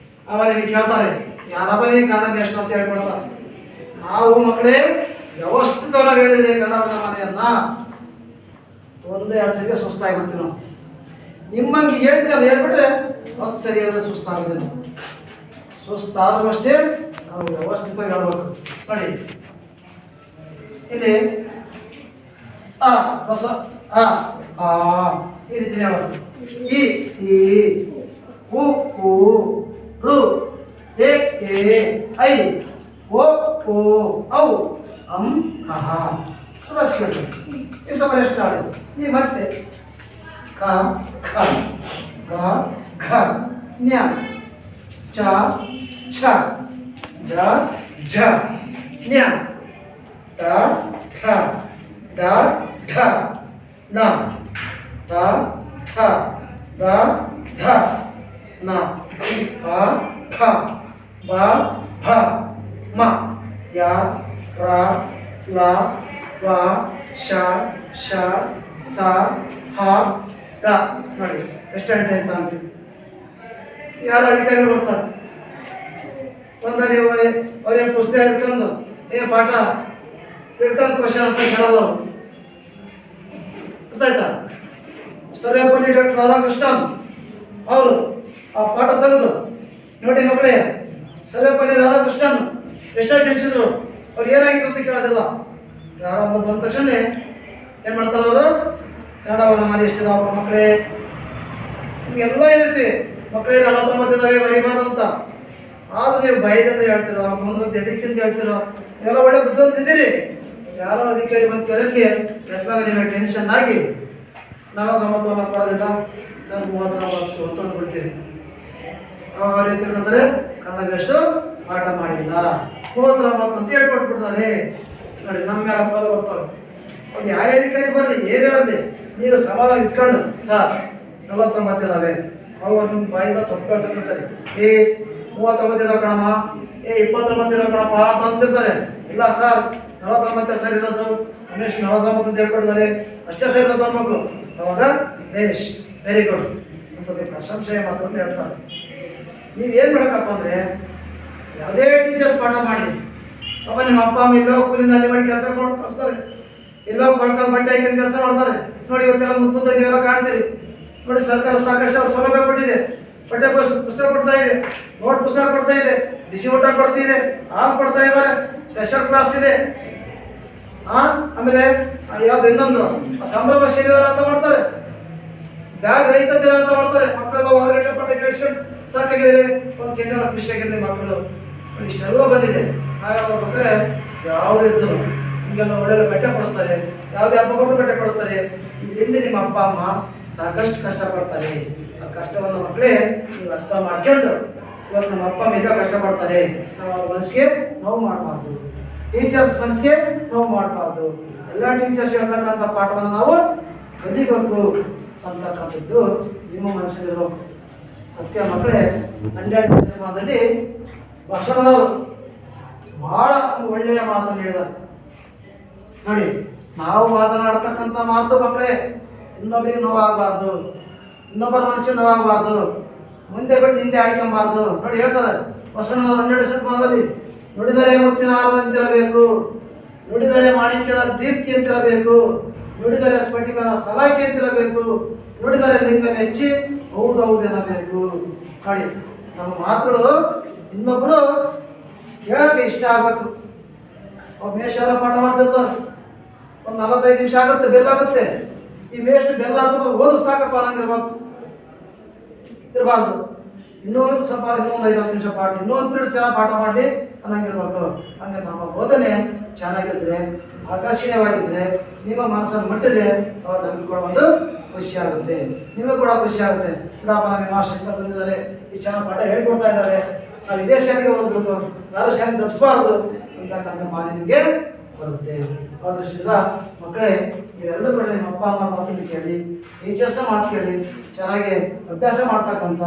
ಅವರಿಗೆ ಕೇಳ್ತಾರೆ ಯಾರಪ್ಪ ನೀವು ಕನ್ನಡ ಮೇಷ್ಟ್ರು ಅಂತ ಹೇಳ್ಕೊಡ್ತಾರೆ. ನಾವು ಮಕ್ಕಳೇ ವ್ಯವಸ್ಥಿತವಾಗಿ ಹೇಳಿದ್ರೆ ಕನ್ನಡ ವರ್ಣಮಾಲೆಯನ್ನ ಒಂದೇ ಎರಡು ಸರಿಗೆ ಸುಸ್ತಾಗಿಬಿಡ್ತೀವಿ ನಾವು. ನಿಮ್ಮಂಗೆ ಹೇಳಿದ್ದೆ ಅದು ಹೇಳ್ಬಿಟ್ರೆ 10 ಸರಿ ಹೇಳಿದ್ರೆ ಸುಸ್ತಾಗಿದೆ. ನಾವು ಸುಸ್ತಾದ್ರೂ ಅಷ್ಟೇ ನಾವು ವ್ಯವಸ್ಥಿತವಾಗಿ ಹೇಳ್ಬೇಕು. ನೋಡಿ, ಇಲ್ಲಿ ಆ ಹೊಸ ಆ ಈ ರೀತಿ ಹೇಳೋದು. ಈ ಉ ಉ ಋ ಎ ಐ ಓ ಓ ಔ ಅಂ ಅಹ ಸುಧಾರಿಸ್ಬೇಕು. ಈ ಸಮಯ ಎಷ್ಟು ಆಳೆ. ಈ ಮತ್ತೆ ಕ ಖ ಗ ಘ ನ್ಯ ಚ ಛ ಜ ಝ ನ್ಯ ಟ ಠ ಡ ಢ ಣ ತ ಥ ದ ಧ ನ ಪ ಫ ಬ ಭ ಮ ಯ ರ ಲ ವ ಶ ಶ ಸ ಹ ಡ. ನೋಡಿ, ಎಷ್ಟು ಟೈಮ್ ಕಾಣ್ತೀವಿ. ಯಾರು ಅಧಿಕಾರಿಗಳು ಬರ್ತಾರೆ, ಒಂದ ನೀವು ಅವ್ರೇನು ಪುಸ್ತಕ ಇಟ್ಕೊಂಡು ಪಾಠ ಇಟ್ಕೊಂಡು ಕ್ವಶನ್ ಆನ್ಸರ್ ಕೇಳಲ್ಲ ಅವರು. ಗೊತ್ತಾಯ್ತಾ? ಸರ್ವೇಪಲ್ಲಿ ಡಾಕ್ಟರ್ ರಾಧಾಕೃಷ್ಣನ್ ಅವರು ಆ ಪಾಠ ತೆಗೆದು ನೋಡಿ ಮಕ್ಕಳೇ, ಸರ್ವೇಪಲ್ಲಿ ರಾಧಾಕೃಷ್ಣನ್ ಎಷ್ಟೋ ಜನಿಸಿದ್ರು, ಅವ್ರು ಏನಾಗಿದ್ರು ಅಂತ ಕೇಳೋದಿಲ್ಲ. ಯಾರೊಬ್ಬ ಬಂದ ತಕ್ಷಣ ಏನು ಮಾಡ್ತಾರೆ ಅವರು, ಕನ್ನಡವನ್ನು ಮಾಡಿ ಎಷ್ಟಿದಾವಪ್ಪ ಮಕ್ಕಳೇ, ನಿಮಗೆಲ್ಲ ಏನಿರ್ತೀವಿ ಮಕ್ಕಳೇ 49 ಇದ್ದಾವೆ ಬರೀಬಾರ್ದು ಅಂತ. ಆದ್ರೆ ನೀವು ಭಯದಿಂದ ಹೇಳ್ತಿರೋ, ಮುಂದೆ ಎದಕ್ಕಿಂತ ಹೇಳ್ತಿರೋ, ನೀವೆಲ್ಲ ಒಳ್ಳೆ ಬುದ್ಧಿವಂತ ಇದ್ದೀರಿ. ಯಾರೋ ಅಧಿಕಾರಿ ಬಂದು ಕೇಳೋಕ್ಕೆ ಎಲ್ಲ ನಿಮಗೆ ಟೆನ್ಷನ್ ಆಗಿ 49 ಕೊಡೋದಿಲ್ಲ ಸರ್, 39 ಅಂತ ಅಂದ್ಬಿಡ್ತೀವಿ. ಅವಾಗ ಅವ್ರು ಏನು ತಿಳ್ಕೊಂತಾರೆ, ಕನ್ನಡ ಬೇಷ್ಟು ಪಾಠ ಮಾಡಿಲ್ಲ, 39 ಅಂತ ಹೇಳ್ಕೊಟ್ಬಿಡ್ತಾರೆ. ನೋಡಿ, ನಮ್ಮ ಮೇಲೆ ಅಪವಾದ ಬರ್ತಾರೆ. ಅವ್ರು ಯಾರೇ ಅಧಿಕಾರಿ ಬರಲಿ ಏನೇ ಬರಲಿ, ನೀವು ಸಮಾಧಾನ ಇಟ್ಕೊಂಡು ಸರ್ 49 ಇದ್ದಾವೆ, ಅವಾಗ ನಿಮ್ಮ ಬಾಯಿಂದ ತಪ್ಪು ಕಳ್ಸಿಬಿಡ್ತಾರೆ. 39 ಇದಾವೆ ಕಣಮ್ಮ, 29 ಇದಾವೆ ಕಣಪ್ಪ ಅಂತ ಅಂತಿರ್ತಾರೆ. ಇಲ್ಲ ಸರ್, 49 ಸರಿ ಇರೋದು, ರಮೇಶ್ 49 ಅಂತ ಹೇಳ್ಕೊಡ್ತಾರೆ, ಅಷ್ಟೇ ಸರಿ ಇರೋದು ಅನ್ಬೇಕು. ಅವಾಗ ಬೇಷ್, ವೆರಿ ಗುಡ್ ಅಂತದೆ ಪ್ರಶಂಸೆಯ ಮಾತನ್ನು ಹೇಳ್ತಾರೆ. ನೀವೇನು ಮಾಡಬೇಕಪ್ಪ ಅಂದರೆ, ಯಾವುದೇ ಟೀಚರ್ಸ್ ಪಾಠ ಮಾಡಲಿ, ಅಪ್ಪ ನಿಮ್ಮ ಅಪ್ಪ ಅಮ್ಮ ಎಲ್ಲೋ ಕೂಲಿನಲ್ಲಿ ಮಾಡಿ ಕೆಲಸ ಕಳಿಸ್ತಾರೆ, ಎಲ್ಲೋ ಕೊಳ್ಕಾದ ಬಟ್ಟೆ ಹಾಕಿದ ಕೆಲಸ ಮಾಡ್ತಾರೆ. ನೋಡಿ, ಇವತ್ತೆಲ್ಲ ಮುದ್ದು ನೀವೆಲ್ಲ ಕಾಣ್ತೀರಿ. ನೋಡಿ, ಸರ್ಕಾರ ಸಾಕಷ್ಟು ಸೌಲಭ್ಯ ಕೊಟ್ಟಿದೆ, ಪಠ್ಯ ಪುಸ್ತಕ ಕೊಡ್ತಾ ಇದೆ, ನೋಟ್ ಪುಸ್ತಕ ಕೊಡ್ತಾ ಇದೆ, ಬಿಸಿ ಊಟ ಕೊಡ್ತಿದೆ, ಹಾಲು ಕೊಡ್ತಾ ಇದ್ದಾರೆ, ಸ್ಪೆಷಲ್ ಕ್ಲಾಸ್ ಇದೆ. ಆಮೇಲೆ ಯಾವ್ದು ಇನ್ನೊಂದು ಸಂಭ್ರಮ ಶನಿವಾರ ಅಂತ ಮಾಡ್ತಾರೆ, ಬ್ಯಾಗ್ ರೈತ ದಿನ ಅಂತ ಮಾಡ್ತಾರೆ. ಮಕ್ಕಳೆಲ್ಲ ಹೊರಗಡೆ ಪಟ್ಟ ಕೇಳಿಸ್ಕೊಂಡು ಸಾಕಾಗಿದ್ದಾರೆ, ಒಂದು ಶನಿವಾರ ಖುಷಿಯಾಗಿರಲಿ ಮಕ್ಕಳು. ಇಷ್ಟೆಲ್ಲ ಬಂದಿದೆ. ನಾವೆಲ್ಲ ಓದ್ಬೇಕಾದ್ರೆ ಯಾವುದೇ ಇದ್ರು ನಿಮಗೆಲ್ಲ ಒಳ್ಳೆ ಬಟ್ಟೆ ಕೊಡಿಸ್ತಾರೆ, ಯಾವುದೇ ಹಬ್ಬ ಕೊಟ್ಟು ಬಟ್ಟೆ ಕೊಡಿಸ್ತಾರೆ. ಇದರಿಂದ ನಿಮ್ಮ ಅಪ್ಪ ಅಮ್ಮ ಸಾಕಷ್ಟು ಕಷ್ಟಪಡ್ತಾರೆ. ಆ ಕಷ್ಟವನ್ನು ಮಕ್ಕಳೇ ನೀವು ಅರ್ಥ ಮಾಡ್ಕೊಂಡು ಇವತ್ತು ನಮ್ಮ ಅಪ್ಪ ಅಮ್ಮ ಈಗ ಕಷ್ಟಪಡ್ತಾರೆ, ನಾವು ಅವ್ರ ಮನಸ್ಸಿಗೆ ನೋವು ಮಾಡಬಾರ್ದು, ಟೀಚರ್ಸ್ ಮನಸ್ಸಿಗೆ ನೋವು ಮಾಡಬಾರ್ದು. ಎಲ್ಲ ಟೀಚರ್ಸ್ ಹೇಳ್ತಕ್ಕಂಥ ಪಾಠವನ್ನು ನಾವು ಕಲಿಬೇಕು ಅಂತಕ್ಕಂಥದ್ದು ನಿಮ್ಮ ಮನಸ್ಸಲ್ಲಿರಬೇಕು. ಅದಕ್ಕೆ ಮಕ್ಕಳೇ 12ನೇ ಶತಮಾನದಲ್ಲಿ ಬಸವಣ್ಣನವರು ಬಹಳ ಒಂದು ಒಳ್ಳೆಯ ಮಾತನ್ನು ಹೇಳಿದ್ದಾರೆ ನೋಡಿ. ನಾವು ಮಾತನಾಡ್ತಕ್ಕಂಥ ಮಾತು ಮಕ್ಕಳೇ ಇನ್ನೊಬ್ಬರಿಗೆ ನೋವಾಗಬಾರ್ದು, ಇನ್ನೊಬ್ಬರ ಮನಸ್ಸಿಗೆ ನೋವಾಗಬಾರ್ದು, ಮುಂದೆ ಬಿಟ್ಟು ಹಿಂದೆ ಆಡ್ಕೊಂಬಾರ್ದು. ನೋಡಿ ಹೇಳ್ತಾರೆ ಬಸವಣ್ಣನವರು 12ನೇ ಶತಮಾನದಲ್ಲಿ, ನುಡಿದರೆ ಮುತ್ತಿನ ಹಾರದಂತಿರಬೇಕು, ನುಡಿದರೆ ಮಾಣಿಕ್ಯದ ದೀಪ್ತಿ ಅಂತಿರಬೇಕು, ನುಡಿದರೆ ಸ್ಫಟಿಕದ ಸಲಾಕೆ ಅಂತಿರಬೇಕು, ನುಡಿದರೆ ಲಿಂಗ ಮೆಚ್ಚಿ ಹೌದೌದೆನ್ನಬೇಕು. ನೋಡಿ ನಮ್ಮ ಮಾತುಗಳು ಇನ್ನೊಬ್ಬರು ಕೇಳೋಕ್ಕೆ ಇಷ್ಟ ಆಗಬೇಕು. ಒಬ್ಬ ಮೇಷೆಲ್ಲ ಪಾಠ ಮಾಡ್ತಿರ್ತಾರೆ, ಒಂದು 45 ನಿಮಿಷ ಆಗುತ್ತೆ, ಬೆಲ್ ಆಗುತ್ತೆ. ಈ ಮೇಷ ಬೆಲ್ಲ ಅಥವಾ ಓದು ಸಾಕಪ್ಪ ಅನ್ನಂಗಿರ್ಬೇಕು, ಇರಬಾರ್ದು. ಇನ್ನೂ ಸ್ವಲ್ಪ ಇನ್ನೊಂದು 5-10 ನಿಮಿಷ ಪಾಠ, ಇನ್ನೊಂದು ಪೀರಿಯಡ್ ಚೆನ್ನಾಗಿ ಪಾಠ ಮಾಡಿ ಅನ್ನಂಗಿರ್ಬೇಕು. ಹಂಗೆ ನಮ್ಮ ಬೋಧನೆ ಚೆನ್ನಾಗಿದ್ರೆ, ಆಕರ್ಷಣೀಯವಾಗಿದ್ದರೆ, ನಿಮ್ಮ ಮನಸ್ಸನ್ನು ಮುಟ್ಟಿದ್ರೆ ಅವಾಗ ನಮಗೆ ಕೂಡ ಒಂದು ಖುಷಿ ಆಗುತ್ತೆ, ನಿಮಗೆ ಕೂಡ ಖುಷಿ ಆಗುತ್ತೆ. ಬಿಡಪ್ಪ ನಮ್ಮ ಮಾಸ್ಟರ್ ಬಂದಿದ್ದಾರೆ, ಈ ಚೆನ್ನಾಗಿ ಪಾಠ ಹೇಳ್ಕೊಡ್ತಾ ಇದ್ದಾರೆ, ನಾವು ಇದೇ ಶಾಲೆಗೆ ಓದಬೇಕು, ಯಾರು ಶಾಲೆ ತಪ್ಪಿಸಬಾರ್ದು ಅಂತಕ್ಕಂಥ ಮಾನಿ ನಿಮಗೆ ಬರುತ್ತೆ. ಆ ದೃಷ್ಟಿಯಿಂದ ಮಕ್ಕಳೇ ನೀವೆಲ್ಲರೂ ಕೂಡ ನಿಮ್ಮ ಅಪ್ಪ ಅಮ್ಮ ಮಾತನ್ನು ಕೇಳಿ, ಟೀಚರ್ಸ್ನ ಮಾತು ಕೇಳಿ, ಚೆನ್ನಾಗಿ ಅಭ್ಯಾಸ ಮಾಡ್ತಕ್ಕಂಥ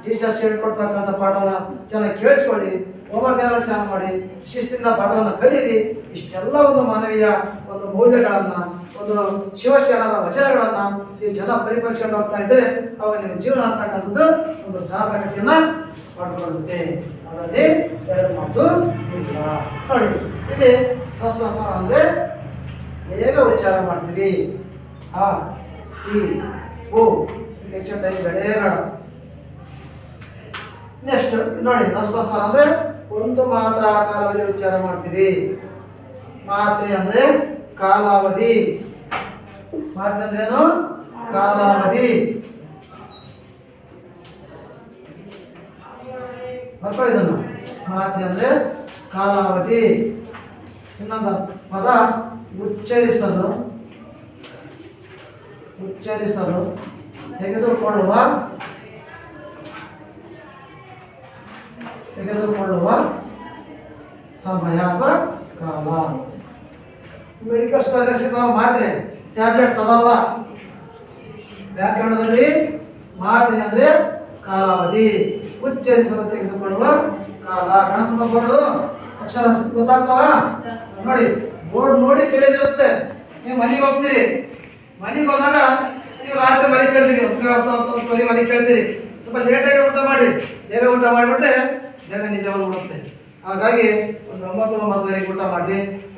ಟೀಚರ್ಸ್ ಹೇಳ್ಕೊಡ್ತಕ್ಕಂಥ ಪಾಠವನ್ನು ಚೆನ್ನಾಗಿ ಕೇಳಿಸ್ಕೊಳ್ಳಿ, ಹೋಮ್ವರ್ಕ್ ಎಲ್ಲ ಚೆನ್ನಾಗಿ ಮಾಡಿ, ಶಿಸ್ತಿಂದ ಪಾಠವನ್ನು ಕಲೀರಿ. ಇಷ್ಟೆಲ್ಲ ಒಂದು ಮಾನವೀಯ ಒಂದು ಮೌಲ್ಯಗಳನ್ನು, ಒಂದು ಶಿವಶರಣರ ವಚನಗಳನ್ನು ನೀವು ಜನ ಪರಿಪರಿಸ್ಕೊಂಡು ಹೋಗ್ತಾ ಇದ್ದರೆ ಅವಾಗ ನಿಮ್ಮ ಜೀವನ ಅಂತಕ್ಕಂಥದ್ದು ಒಂದು ಸಾರ್ಥಕತೆಯನ್ನು ಪಡ್ಕೊಳ್ಳುತ್ತೆ. ಅದರಲ್ಲಿ ಎರಡು ಮಾತು ಇಲ್ಲ. ನೋಡಿ ಇಲ್ಲಿ ಹ್ರಸ್ವ ಸ್ವರ ಅಂದರೆ ಬೇಗ ಉಚ್ಚಾರ ಮಾಡ್ತೀವಿ. ಆ ಈ ಓ ಹೆಚ್ಚು ಟೈಮ್ ಬೇಡ. ನೆಕ್ಸ್ಟ್ ನೋಡಿ ಹ್ರಸ್ವ ಸ್ವರ ಅಂದರೆ ಒಂದು ಮಾತ್ರ ಕಾಲಾವಧಿ ಉಚ್ಚಾರ ಮಾಡ್ತೀವಿ. ಮಾತ್ರೆ ಅಂದರೆ ಕಾಲಾವಧಿ. ಮಾತ್ರೆ ಅಂದ್ರೆ ಏನು? ಕಾಲಾವಧಿ. ಬರ್ಕೊಳ್ಳಿ ಇದನ್ನು. ಮಾತ್ರೆ ಅಂದರೆ ಕಾಲಾವಧಿ. ಇನ್ನೊಂದು ಪದ ಉಚ್ಚರಿಸಲು ತೆಗೆದುಕೊಳ್ಳುವ ಸಮಯ ಅಥವಾ ಕಾಲ. ಮೆಡಿಕಲ್ ಸ್ಟೋರ್ಗೆ ಸಿಗುವ ಮಾತ್ರೆ, ಟ್ಯಾಬ್ಲೆಟ್ಸ್ ಅದಲ್ಲ. ವ್ಯಾಕರಣದಲ್ಲಿ ಮಾತ್ರೆ ಅಂದರೆ ಕಾಲಾವಧಿ, ಉಚ್ಚರಿಸಲು ತೆಗೆದುಕೊಳ್ಳುವ ಕಾಲ. ಕಾಣಿಸ್ತದ ಬೋರ್ಡು? ಅಕ್ಷರ ಗೊತ್ತಾಗ್ತಾವ? ನೋಡಿ ಬೋರ್ಡ್ ನೋಡಿ ಕಲಿಯೋದಿರುತ್ತೆ. ನೀವು ಮನೆಗೆ ಹೋಗ್ತೀರಿ, ಮನೆಗೆ ಹೋದಾಗ ನೀವು ರಾತ್ರಿ ಮನೆ ಕೇಳ್ತೀರಿ, 10 ಮನೆ ಕೇಳ್ತೀರಿ. ಸ್ವಲ್ಪ ಲೇಟಾಗಿ ಊಟ ಮಾಡಿ, ಬೇಗ ಊಟ ಮಾಡಿಬಿಟ್ರೆ ಬೇಗ ನಿದ್ದೆ ಬಂದ್ಬಿಡುತ್ತೆ. ಹಾಗಾಗಿ ಒಂದು 9-9:30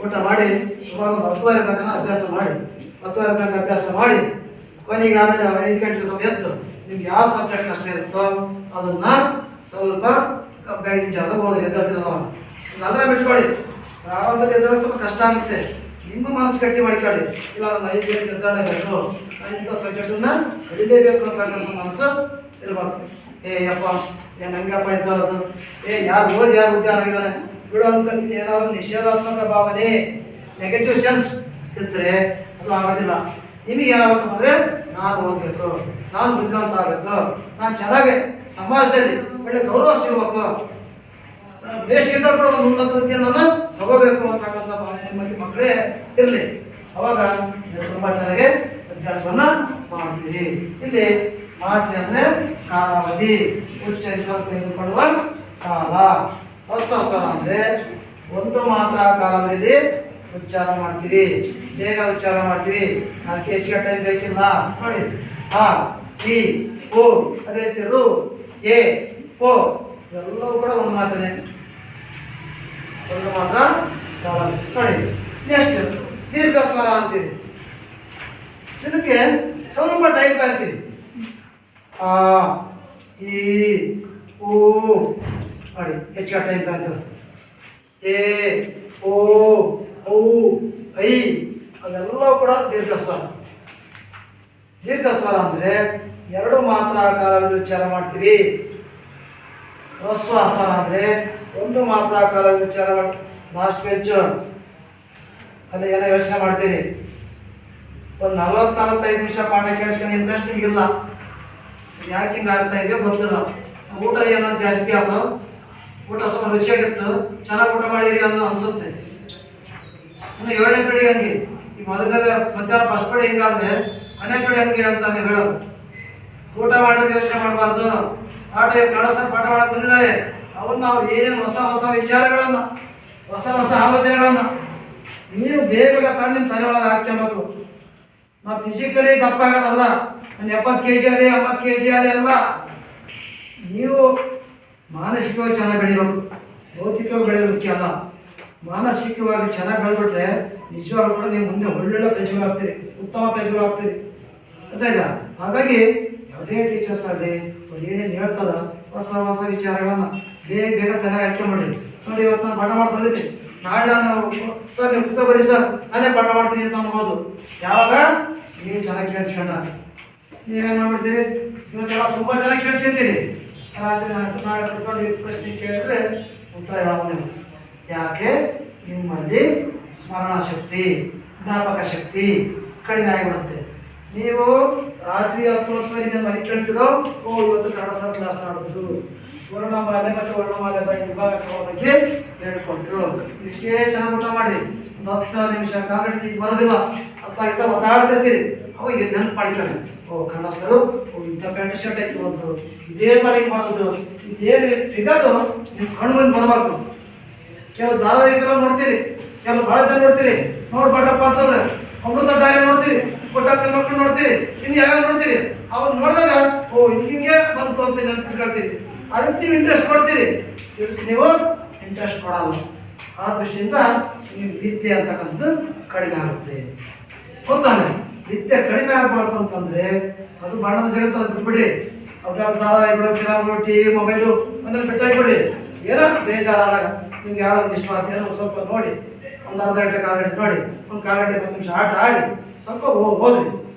ಊಟ ಮಾಡಿ ಸುಮಾರು ಒಂದು 10:30 ತನಕ ಅಭ್ಯಾಸ ಮಾಡಿ, 10:30 ತನಕ ಅಭ್ಯಾಸ ಮಾಡಿ, ಕೊನೆಗೆ ಆಮೇಲೆ 5 ಗಂಟೆಗೆ ಸ್ವಲ್ಪ ಎದ್ದು ನಿಮ್ಗೆ ಯಾವ ಸಬ್ಜೆಕ್ಟ್ ಕಷ್ಟ ಇರುತ್ತೋ ಅದನ್ನು ಸ್ವಲ್ಪ ಬೆಳಗಿನ ಜಾವ ಓದಿ ಎದ್ದೇಳ್ತೀರಲ್ಲ, ಅಲ್ಲೇ ಬಿಟ್ಕೊಳ್ಳಿ. ಪ್ರಾರಂಭದಲ್ಲಿ ಎದ್ದರೆ ಸ್ವಲ್ಪ ಕಷ್ಟ ಆಗುತ್ತೆ, ನಿಮ್ಮ ಮನಸ್ಸು ಗಟ್ಟಿ ಮಾಡಿಕೊಳ್ಳಿ. ಇಲ್ಲ ನಾನು 5 ಗಂಟೆಗೆ ಎದ್ದೇಳಬೇಕು, ನಾನು ಇಂಥ ಸಬ್ಜೆಕ್ಟನ್ನು ಕಲಿಲೇಬೇಕು ಅಂತಕ್ಕಂಥ ಮನಸ್ಸು ಇರಬೇಕು. ಯಪ್ಪ ಏನು ಹಂಗಪ್ಪ ಎದ್ದೇಳೋದು, ಯಾರು ಓದಿ ಯಾರು ಉದ್ಯಾನ ಆಗಿದ್ದಾನೆ ಬಿಡು ಅಂತ ನಿಮ್ಗೆ ಏನಾದರೂ ನಿಷೇಧಾತ್ಮಕ ಭಾವನೆ, ನೆಗೆಟಿವ್ ಸೆನ್ಸ್ ಇದ್ದರೆ ಅದು ಆಗೋದಿಲ್ಲ. ನಿಮಗೆ ಏನಾಗಬೇಕು ಅಂದರೆ ನಾನು ಓದಬೇಕು, ನಾನು ಬುದ್ಧಿವಂತ ಆಗಬೇಕು, ನಾನು ಚೆನ್ನಾಗಿ ಸಮಾಜದಲ್ಲಿ ಒಳ್ಳೆ ಗೌರವ ಸಿಗಬೇಕು, ದೇಶದಿಂದ ಕೂಡ ಒಂದು ಉನ್ನತ ವಿದ್ಯೆಯನ್ನು ತಗೋಬೇಕು ಅಂತಕ್ಕಂಥ ಭಾವನೆ ನಿಮ್ಮಲ್ಲಿ ಮಕ್ಕಳೇ ಇರಲಿ. ಅವಾಗ ನೀವು ತುಂಬ ಚೆನ್ನಾಗಿ ಅಭ್ಯಾಸವನ್ನು ಮಾಡ್ತೀರಿ. ಇಲ್ಲಿ ಮಾತ್ರೆ ಅಂದರೆ ಕಾಲಾವಧಿ, ಉಚ್ಚರಿಸಲು ತೆಗೆದುಕೊಳ್ಳುವ ಕಾಲ. ಹ್ರಸ್ವ ಸ್ವರ ಅಂದರೆ ಒಂದು ಮಾತ್ರ ಕಾಲಾವಧಿಯಲ್ಲಿ ಉಚ್ಚಾರ ಮಾಡ್ತೀವಿ, ಬೇಗ ಉಚ್ಚಾರ ಮಾಡ್ತೀವಿ, ಅದಕ್ಕೆ ಹೆಚ್ಚಿಗೆ ಟೈಮ್ ಬೇಕಿಲ್ಲ. ನೋಡಿ ಆ ಈ ಓ, ಅದೇ ರೀತಿ ರು ಎ ಓ ಎಲ್ಲವೂ ಕೂಡ ಒಂದು ಮಾತ್ರನೇ, ಒಂದು ಮಾತ್ರ ಕಾಲಾವಧಿ. ನೋಡಿ ನೆಕ್ಸ್ಟ್ ದೀರ್ಘ ಸ್ವರ ಅಂತೀವಿ. ಇದಕ್ಕೆ ಸ್ವಲ್ಪ ಟೈಮ್ ಕಾಯ್ತೀವಿ. ಆ ಈ ಓ ನೋಡಿ ಹೆಚ್ಚಿಗೆ ಟೈಮ್ ಕಾಯ್ತದೆ. ಎ ಓ ಔ ಐ ಅವೆಲ್ಲವೂ ಕೂಡ ದೀರ್ಘ ಸ್ವರ. ದೀರ್ಘ ಸ್ವರ ಅಂದರೆ ಎರಡು ಮಾತ್ರ ಕಾಲಾವಧಿ ಉಚ್ಚಾರ ಮಾಡ್ತೀವಿ. ಹ್ರಸ್ವ ಸ್ವರ ಅಂದರೆ ಒಂದು ಮಾತ್ರ ಕಾಲ ವಿಚಾರ ಮಾಡಿ ಲಾಸ್ಟ್ ಬೆಂಚು ಅಲ್ಲಿ ಏನೋ ಯೋಚನೆ ಮಾಡ್ತೀರಿ. ಒಂದು 40-45 ನಿಮಿಷ ಪಾಠ ಕೇಳಿಸ್ಕೊಂಡು ಇಂಟ್ರೆಸ್ಟ್ ನಿಮಗಿಲ್ಲ. ಯಾಕೆ ಹಿಂಗೆ ಆಗ್ತಾ ಇದೆಯೋ ಗೊತ್ತಿಲ್ಲ. ಊಟ ಏನೋ ಜಾಸ್ತಿ ಆಯ್ತು, ಊಟ ಸ್ವಲ್ಪ ರುಚಿಯಾಗಿತ್ತು, ಚೆನ್ನಾಗಿ ಊಟ ಮಾಡಿರಿ ಅನ್ನೋ ಅನಿಸುತ್ತೆ. ಇನ್ನು 7ನೇ ಪೀಳಿಗೆ ಹಂಗೆ. ಈಗ ಮೊದಲನೇ ಮಧ್ಯಾಹ್ನ ಫಸ್ಟ್ ಪೀಳಿಗೆ ಹಿಂಗಾದ್ರೆ ಕೊನೆ ಪೀಳಿಗೆ ಹಂಗೆ ಅಂತ ನೀವು ಹೇಳೋದು. ಊಟ ಮಾಡೋದು ಯೋಚನೆ ಮಾಡಬಾರ್ದು. ಕನ್ನಡ ಸರ್ ಪಾಠ ಮಾಡಕ್ಕೆ ಬಂದಿದ್ದಾರೆ, ಅವನ್ನ ಅವ್ರು ಏನೇನು ಹೊಸ ಹೊಸ ವಿಚಾರಗಳನ್ನು, ಹೊಸ ಹೊಸ ಆಲೋಚನೆಗಳನ್ನು ನೀವು ಬೇಗ ತಗೊಂಡು ನಿಮ್ಮ ತಲೆ ಒಳಗೆ ಹಾಕ್ಕೊಬೇಕು. ನಾವು ಫಿಸಿಕಲಿ ದಪ್ಪ ಆಗೋದಲ್ಲ, ನಾನು 70 kg ಅದೇ 80 kg ಅದೇ ಅಲ್ಲ. ನೀವು ಮಾನಸಿಕವಾಗಿ ಚೆನ್ನಾಗಿ ಬೆಳಿಬೇಕು. ಭೌತಿಕವಾಗಿ ಬೆಳೆಯೋದು ಮುಖ್ಯ ಅಲ್ಲ. ಮಾನಸಿಕವಾಗಿ ಚೆನ್ನಾಗಿ ಬೆಳೆದ್ಬಿಟ್ರೆ ನಿಜವಾಗ್ಲೂ ಕೂಡ ನೀವು ಮುಂದೆ ಒಳ್ಳೊಳ್ಳೆ ಪ್ರಜೆಗಳು ಆಗ್ತೀರಿ, ಉತ್ತಮ ಪ್ರಜೆಗಳು ಆಗ್ತೀರಿ. ಗೊತ್ತಾಯ್ತಾ? ಹಾಗಾಗಿ ಯಾವುದೇ ಟೀಚರ್ಸ್ ಆಗಲಿ ಅವ್ರು ಏನೇನು ಹೇಳ್ತಾರೋ ಹೊಸ ಹೊಸ ವಿಚಾರಗಳನ್ನು ಬೇಗ ಬೇಗ ತಲೆ ಹಾಕ್ಕೊಂಬಿಡ್ರಿ. ನೋಡಿ, ಇವತ್ತು ನಾನು ಪಾಠ ಮಾಡ್ತಾ ಇದ್ದೀನಿ, ನಾಳೆ ನಾನು ಸರ್ ನೀವು ಕೂತ ಬರೀ ಸರ್ ನಾನೇ ಪಾಠ ಮಾಡ್ತೀನಿ ಅಂತ ಅನ್ಬೋದು. ಯಾವಾಗ ನೀವು ಚೆನ್ನಾಗಿ ಕೇಳಿಸ್ಕೊಂಡಾಗ ನೀವೇನು ಮಾಡ್ಬಿಡ್ತೀರಿ, ಇವತ್ತೆಲ್ಲ ತುಂಬ ಚೆನ್ನಾಗಿ ಕೇಳಿಸಿರ್ತೀರಿ. ರಾತ್ರಿ ನಾಳೆ ಕುತ್ಕೊಂಡು ಈ ಪ್ರಶ್ನೆ ಕೇಳಿದ್ರೆ ಉತ್ತರ ಹೇಳೋದು ನೀವು. ಯಾಕೆ? ನಿಮ್ಮಲ್ಲಿ ಸ್ಮರಣ ಶಕ್ತಿ, ಜ್ಞಾಪಕ ಶಕ್ತಿ ಕಡಿಮೆ ಆಗಿಬಿಡುತ್ತೆ. ನೀವು ರಾತ್ರಿ 10-10:30 ಮನೆ ಕೇಳ್ತಿರೋ, ಇವತ್ತು ಕನ್ನಡ ಸರ್ ಕ್ಲಾಸ್ ಮಾಡಿದ್ರು, ವರ್ಣಮಾಲೆ ಮತ್ತು ವರ್ಣಮಾಲೆ ವಿಭಾಗ ಬಗ್ಗೆ ಹೇಳ್ಕೊಟ್ರು, ಇಷ್ಟೇ ಚೆನ್ನಾಗಿ ಊಟ ಮಾಡಿ ಒಂದು 10 ನಿಮಿಷ ಕಾಗಡಿ ಬರೋದಿಲ್ಲ ಅಂತ ಒತ್ತಾಡ್ತಿರ್ತೀರಿ. ಅವಾಗ ನೆನಪು ಮಾಡಿಕೊಳ್ಳಿ, ಕನ್ನಡ ಸರು ಇಂಥ ಪ್ಯಾಂಟ್ ಶರ್ಟ್ ಹಾಕಿ ಹೋದ್ರು, ಇದೇ ತಾರೀಕು ಮಾಡಿದ್ರು, ಇದೇ ಫಿಗರು ನಿಮ್ಮ ಕಣ್ಣು ಬಂದು ಬರಬೇಕು. ಕೆಲವು ಧಾರಾವಾಹಿಗಳು ನೋಡ್ತೀರಿ, ಕೆಲವು ಭಾಳ ಜನ ನೋಡ್ತೀರಿ, ನೋಡ್ಬೇಡಪ್ಪ ಅಂತಂದ್ರೆ ಅಮೃತ ಧಾರೆ ನೋಡ್ತೀರಿ, ಪುಟ್ಟ ಮಕ್ಕಳು ನೋಡ್ತೀರಿ, ಇನ್ನು ಯಾವ್ಯಾವ ನೋಡ್ತೀರಿ. ಅವ್ರು ನೋಡಿದಾಗ ಹಿಂಗೆ ಬಂತು ಅಂತ ನೆನಪಿಟ್ಕೊಳ್ತೀರಿ. ಅದಕ್ಕೆ ನೀವು ಇಂಟ್ರೆಸ್ಟ್ ಕೊಡ್ತೀರಿ, ಇದಕ್ಕೆ ನೀವು ಇಂಟ್ರೆಸ್ಟ್ ಕೊಡಲ್ಲ. ಆ ದೃಷ್ಟಿಯಿಂದ ನೀವು ವಿದ್ಯೆ ಅಂತಕ್ಕಂಥದ್ದು ಕಡಿಮೆ ಆಗುತ್ತೆ. ಗೊತ್ತಾನೆ? ವಿದ್ಯೆ ಕಡಿಮೆ ಆಗಬಾರ್ದು ಅಂತಂದರೆ ಅದು ಬಣ್ಣದ ಜಗತ್ತು, ಅದು ಬಿಟ್ಬಿಡಿ. ಅವ್ದಾದ್ರು ಧಾರಾವಾಹಿಗಳು, ಫಿಲಮ್ಗಳು, TV, ಮೊಬೈಲು ಮನೇಲಿ ಬಿಟ್ಟಾಗಿಬಿಡಿ. ಏನೋ ಬೇಜಾರಾದಾಗ ನಿಮ್ಗೆ ಯಾವ್ದು ಇಷ್ಟ ಆಗ್ತದೆ ಏನೋ ಸ್ವಲ್ಪ ನೋಡಿ, ಒಂದು ಅರ್ಧ ಗಂಟೆ ಕಾಲು ಗಂಟೆ ನೋಡಿ, ಒಂದು ಕಾಲು ಗಂಟೆ 10 ನಿಮಿಷ ಆಟ ಆಡಿ ಸ್ವಲ್ಪ ಹೋದ್ರಿ.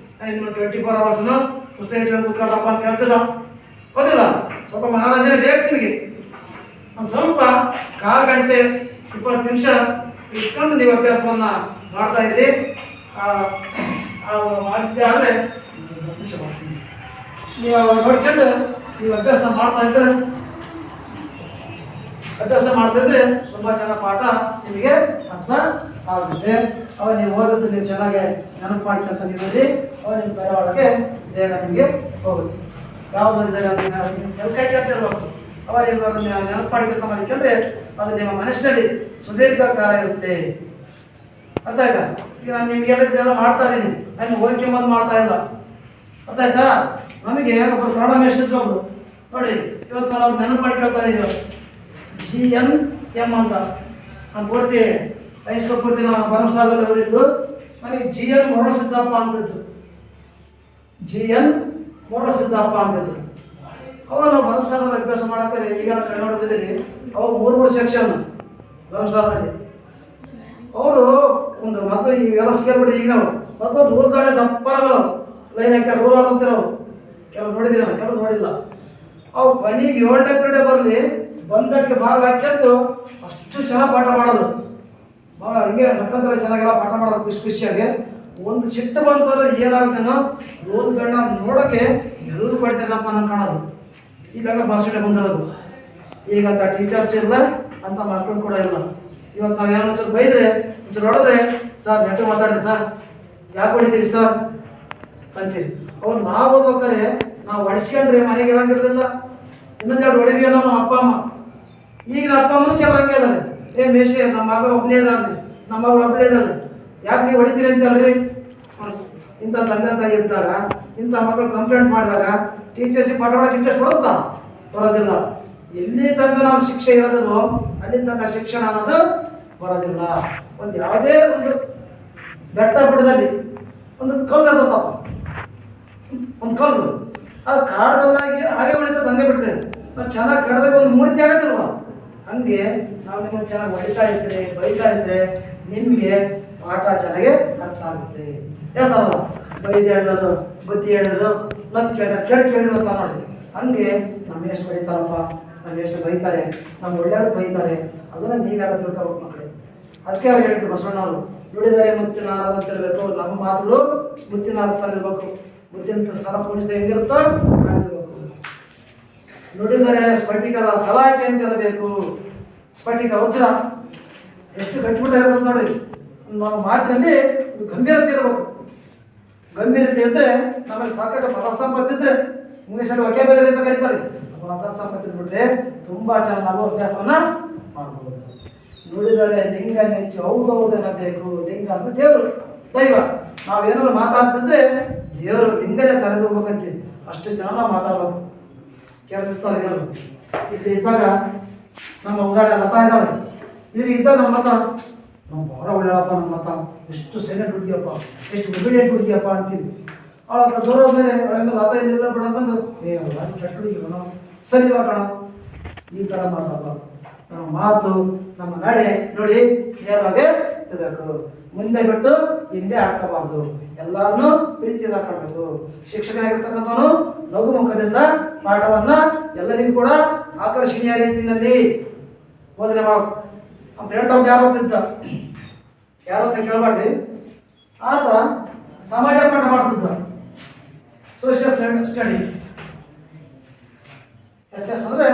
ಇನ್ನು 24 hours ಪುಸ್ತಕ ಇಟ್ಕೊಂಡು ಕೂತ್ಕೊಂಡಪ್ಪ ಅಂತ ಹೇಳ್ತಿಲ್ಲ, ಓದಿಲ್ಲ. ಸ್ವಲ್ಪ ಮನೋರಂಜನೆ ಬೇಕು ನಿಮಗೆ. ಒಂದು ಸ್ವಲ್ಪ ಕಾಲು ಗಂಟೆ 20 ನಿಮಿಷ ಇಟ್ಕೊಂಡು ನೀವು ಅಭ್ಯಾಸವನ್ನು ಮಾಡ್ತಾ ಇದ್ದೀರಿ. ಮಾಡಿದ್ದೆ ಆದರೆ 10 ನಿಮಿಷ ಮಾಡ್ತೀನಿ. ನೀವು ನೋಡ್ಕೊಂಡು ನೀವು ಅಭ್ಯಾಸ ಮಾಡ್ತಾ ಇದ್ರೆ ತುಂಬ ಚೆನ್ನಾಗಿ ಪಾಠ ನಿಮಗೆ ಅರ್ಥ ಆಗುತ್ತೆ. ಅವಾಗ ನೀವು ಓದೋದು ನೀವು ಚೆನ್ನಾಗಿ ನೆನಪು ಮಾಡ್ಕೊಂತ ನೀವಿರಿ, ಅವಾಗ ನಿಮ್ಮ ತಲೆ ಒಳಗೆ ಬೇಗ ನಿಮಗೆ ಹೋಗುತ್ತೆ. ಯಾವುದು ಎಲ್ಕಾಯಿ ಅಂತ ಹೇಳ್ಬೇಕು. ಅವಾಗ ನೀವು ಅದನ್ನು ನೆನಪು ಮಾಡ್ಕೊಂಡ್ರೆ ಅದು ನಿಮ್ಮ ಮನಸ್ಸಿನಲ್ಲಿ ಸುದೀರ್ಘ ಕಾಲ ಇರುತ್ತೆ. ಅರ್ಥ ಆಯ್ತಾ? ಈಗ ನಾನು ನಿಮಗೆಲ್ಲ ಇದೆಲ್ಲ ಮಾಡ್ತಾ ಇದ್ದೀನಿ, ನಾನು ಓದ್ಕೊಂಬಂದು ಮಾಡ್ತಾ ಇಲ್ಲ. ಅರ್ಥ ಆಯ್ತಾ? ನಮಗೆ ಒಬ್ಬರು ಕನ್ನಡ ಮೇಷ್ಟ್ರು ಒಬ್ಬರು ನೋಡಿ, ಇವತ್ತು ನಾವು ನೆನಪು ಮಾಡ್ಕೊಳ್ತಾ ಇದ್ದೀವಿ. GNM ಅಂತ ನಾನು ಪೂರ್ತಿ ಹೈಸ್ಕೂಲ್ ಪೂರ್ತಿ ನಾವು ಬರಂಸಾರದಲ್ಲಿ ಓದಿದ್ದು. ನಮಗೆ GN ಮುರುಳಸಿದ್ದಪ್ಪ ಅಂತಿದ್ರು, GN ಮುರುಳಸಿದ್ದಪ್ಪ ಅಂತಿದ್ರು. ಅವಾಗ ನಾವು ಬರಂಸಾರದಲ್ಲಿ ಅಭ್ಯಾಸ ಮಾಡೋಕ್ಕೆ ಈಗ ನಾವು ಕನ್ನಡದಲ್ಲಿ ಅವಾಗ 3 ಸೆಕ್ಷನ್ ಬರಂಸಾರದಲ್ಲಿ. ಅವರು ಒಂದು ಮೊದಲು ಇವೆಲ್ಲ ಸ್ಕೇಲ್ ಬಿಡಿ. ಈಗ ನಾವು ಮೊದಲು ರೂಲ್ ದಾಡೆ ದಪ್ಪರವಲ್ಲ ಲೈನ್ ಹಾಕಿ ರೂಲರ್ ಅಂತಿರೋ ಕೆಲವು ನೋಡಿದಿರಲ್ಲ, ಕೆಲವು ನೋಡಿಲ್ಲ. ಅವು ಕೊನೆಗೆ 7ನೇ ಪೀರಿಯಡ್ ಬರಲಿ ಬಂದಟ್ಟಿಗೆ ಭಾಗ ಹಾಕ್ಯಂದು ಅಷ್ಟು ಚೆನ್ನಾಗಿ ಪಾಠ ಮಾಡೋದು. ಭಾಳ ಹಿಂಗೆ ನಕ್ಕಂತಲೇ ಚೆನ್ನಾಗೆಲ್ಲ ಪಾಠ ಮಾಡೋರು ಖುಷಿಯಾಗಿ. ಒಂದು ಸಿಟ್ಟು ಬಂತಂದ್ರೆ ಏನಾಗುತ್ತೇನೋ ರೂಲ್ ದಂಡ ನೋಡೋಕ್ಕೆ ಎಲ್ಲರೂ ಪಡಿತಾರಪ್ಪ ನಂಗೆ ಕಾಣೋದು. ಇಲ್ಲಾಗ ಬಾಸ್ಕೆಟೇ ಬಂದಿರೋದು. ಈಗ ಅಂತ ಟೀಚರ್ಸ್ ಇಲ್ಲ, ಅಂಥ ಮಕ್ಕಳು ಕೂಡ ಇಲ್ಲ. ಇವತ್ತು ನಾವು ಏನೋ ಒಂಚೂರು ಬೈದರೆ ಒಂಚೂರು ಹೊಡೆದ್ರೆ, ಸರ್ ನೆಟ್ಟು ಮಾತಾಡಿ ಸರ್, ಯಾಕೆ ಹೊಡಿತೀರಿ ಸರ್ ಅಂತೀರಿ. ಅವ್ರು ನಾವು ಓದ್ಬೇಕಾದ್ರೆ ನಾವು ಹೊಡಿಸ್ಕೊಂಡ್ರೆ ಮನೆಗೆ ಹೇಳಂಗಿರಲಿಲ್ಲ. ಇನ್ನೊಂದೆರಡು ಹೊಡಿದೀವಿ ನಮ್ಮ ಅಪ್ಪ ಅಮ್ಮ. ಈಗಿನ ಅಪ್ಪ ಅಮ್ಮನೂ ಕೆಲವು ಹಂಗೆ ಇದ್ದಾರೆ, ಮೇಷೆ ನಮ್ಮ ಮಗ ಒಬ್ಬನೇ ಇದ್ದಾನೆ, ನಮ್ಮ ಮಗಳು ಒಬ್ಬಳೇ ಇದ್ದಾಳೆ, ಯಾಕೆ ನೀವು ಹೊಡಿತೀರಿ ಅಂತಲ್ರಿ. ಇಂಥ ತಂದೆ ತಾಯಿ ಇದ್ದಾಗ ಇಂಥ ಮಕ್ಕಳು ಕಂಪ್ಲೇಂಟ್ ಮಾಡಿದಾಗ ಟೀಚರ್ಸಿಗೆ ಪಾಠ ಮಾಡೋಕ್ಕೆ ಇಂಟ್ರೆಸ್ಟ್ ಬರುತ್ತಾ? ಬರೋದಿಲ್ಲ. ಎಲ್ಲಿ ತನಕ ನಾವು ಶಿಕ್ಷೆ ಇರೋದಿಲ್ವೋ ಅಲ್ಲಿ ತನಕ ಶಿಕ್ಷಣ ಅನ್ನೋದು ಬರೋದಿಲ್ಲ. ಒಂದು ಯಾವುದೇ ಒಂದು ಬೆಟ್ಟ ಬಿಡದಲ್ಲಿ ಒಂದು ಕಲ್ಲು ಇರುತ್ತಪ್ಪ, ಒಂದು ಕಲ್ಲು ಅದು ಕಾಡ್ದಲ್ಲಾಗಿ ಹಾಗೆ ಬೆಳೀತದೆ, ಹಂಗೆ ಬಿಟ್ಟರೆ ನಾವು ಚೆನ್ನಾಗಿ ಕಡ್ದಾಗ ಒಂದು ಮೂರ್ತಿ ಆಗೋದಿಲ್ವ? ಹಂಗೆ ನಾವು ನಿಮ್ಮನ್ನು ಚೆನ್ನಾಗಿ ಹೊಡಿತಾ ಇದ್ದರೆ ಬೈತಾ ಇದ್ದರೆ ನಿಮಗೆ ಪಾಠ ಚೆನ್ನಾಗಿ ಅರ್ಥ ಆಗುತ್ತೆ. ಹೇಳ್ತಾರಲ್ಲ, ಬೈದು ಹೇಳಿದರು, ಬುದ್ಧಿ ಹೇಳಿದರು, ಲಕ್ ಹೇಳಿದ್ರು, ಕೇಳಿದ್ರು ಅಂತ ನೋಡಿ. ಹಂಗೆ ನಮ್ಮ ಎಷ್ಟು ಹೊಡಿತಾರಪ್ಪ, ನಾವು ಎಷ್ಟು ಬೈತಾರೆ, ನಮ್ಮ ಒಳ್ಳೆಯವ್ರು ಬೈತಾರೆ, ಅದನ್ನು ನೀವೆಲ್ಲ ತಿಳ್ಕೊಬೇಕು ಮಕ್ಕಳೇ. ಅದಕ್ಕೆ ಅವ್ರು ಹೇಳಿದ್ರು ಬಸವಣ್ಣವರು, ನುಡಿದರೆ ಮುತ್ತಿನ ಹಾರದ ಅಂತ ಇರಬೇಕು. ನಮ್ಮ ಮಾತುಗಳು ಮುತ್ತಿನ ಹಾರದ ಥರ ಇರಬೇಕು. ಮುತ್ತಿನ ಸರ ಪೂಜಿಸಿದ ಹೆಂಗಿರುತ್ತೋ ಆಗಿರ್ಬೇಕು. ನುಡಿದರೆ ಸ್ಫಟಿಕದ ಸಲಾಕೆ ಅಂತ ಇರಬೇಕು. ಸ್ಫಟಿಕ ವಜ್ರ ಎಷ್ಟು ಗಟ್ಟಿಬಿಟ್ಟ ಇರ್ಬೇಕು ನೋಡಿ. ನಮ್ಮ ಮಾತಿನಲ್ಲಿ ಅದು ಗಂಭೀರತೆ ಇರಬೇಕು. ಗಂಭೀರತೆ ಇದ್ದರೆ ನಮಗೆ ಸಾಕಷ್ಟು ಪದ ಸಂಪತ್ತಿದ್ರೆ, ಇಂಗ್ಲೀಷಲ್ಲಿ ವೊಕ್ಯಾಬ್ಯುಲರಿ ಅಂತ ಕರೀತಾರೆ, ಪದ ಸಂಪತ್ತು ಇದ್ಬಿಟ್ರೆ ತುಂಬ ಚೆನ್ನಾಗಿ ನಾವು ಅಭ್ಯಾಸವನ್ನು ಮಾಡ್ಬೋದು. ನುಡಿದರೆ ಲಿಂಗ ಮೆಚ್ಚಿ ಹೌದೌದೆನ್ನಬೇಕು. ಲಿಂಗ ಅಂದರೆ ದೇವರು, ದೈವ. ನಾವೇನಾದ್ರು ಮಾತಾಡ್ತಿದ್ರೆ ದೇವರು ಲಿಂಗನೇ ತಲೆದೋಗ್ಬೇಕಂತೀವಿ. ಅಷ್ಟು ಜನ ನಾವು ಮಾತಾಡ್ಬೇಕು. ಕೆಲವು ಇರ್ತಾರೆ ಕೆಲವು. ಇಲ್ಲಿ ಇದ್ದಾಗ ನಮ್ಮ ಉದಾಹರಣೆ ಲತಾ ಇದ್ದಾಳೆ. ಇಲ್ಲಿ ಇದ್ದಾಗ ನಮ್ಮ ಲತಾ, ನಾವು ಭಾಳ ಒಳ್ಳೆಯಪ್ಪ, ನಮ್ಮ ಲತಾ ಎಷ್ಟು ಸೈಲೆಂಟ್ ಹುಡುಗಿಯಪ್ಪ, ಎಷ್ಟು ಒಬಿಡಿಯಂಟ್ ಹುಡುಗಿಯಪ್ಪ ಅಂತೀವಿ. ಅವಳ ಹತ್ರ ದೂರ ಮೇಲೆ ಅವಳಿಂದ ಲತಾ ಇಲ್ಲ ಬಿಡ ಅಂತಂದು ಕೆಟ್ಟ ಹುಡುಗಿ ಕಣೋ, ಸರಿ ಇಲ್ಲ ಕಣೋ, ಈ ಥರ ಮಾತಾಡಬಾರ್ದು. ನಮ್ಮ ಮಾತು, ನಮ್ಮ ನಡೆ ನೋಡಿ ನೇರವಾಗಿ ಇರಬೇಕು. ಮುಂದೆ ಬಿಟ್ಟು ಹಿಂದೆ ಹಾಕಬಾರ್ದು. ಎಲ್ಲರನ್ನೂ ಪ್ರೀತಿಯಿಂದ ಕಾಣಬೇಕು. ಶಿಕ್ಷಕನಾಗಿರ್ತಕ್ಕಂಥವನು ಲಘು ಮುಖದಿಂದ ಪಾಠವನ್ನ ಎಲ್ಲರಿಗೂ ಕೂಡ ಆಕರ್ಷಣೀಯ ರೀತಿಯಲ್ಲಿ ಬೋಧನೆ ಮಾಡಬೇಕು. ನಮ್ಮ ಫ್ರೆಂಡ್ ಒಬ್ಬ ಯಾರೋ ಇದ್ದ, ಯಾರೋ ಅಂತ ಕೇಳಬಾರ್ದು, ಆತ ಸಮಾಜ ಪಾಠ ಮಾಡ್ತಿದ್ದ, ಸೋಷಿಯಲ್ ಸ್ಟಡಿ. SS ಅಂದರೆ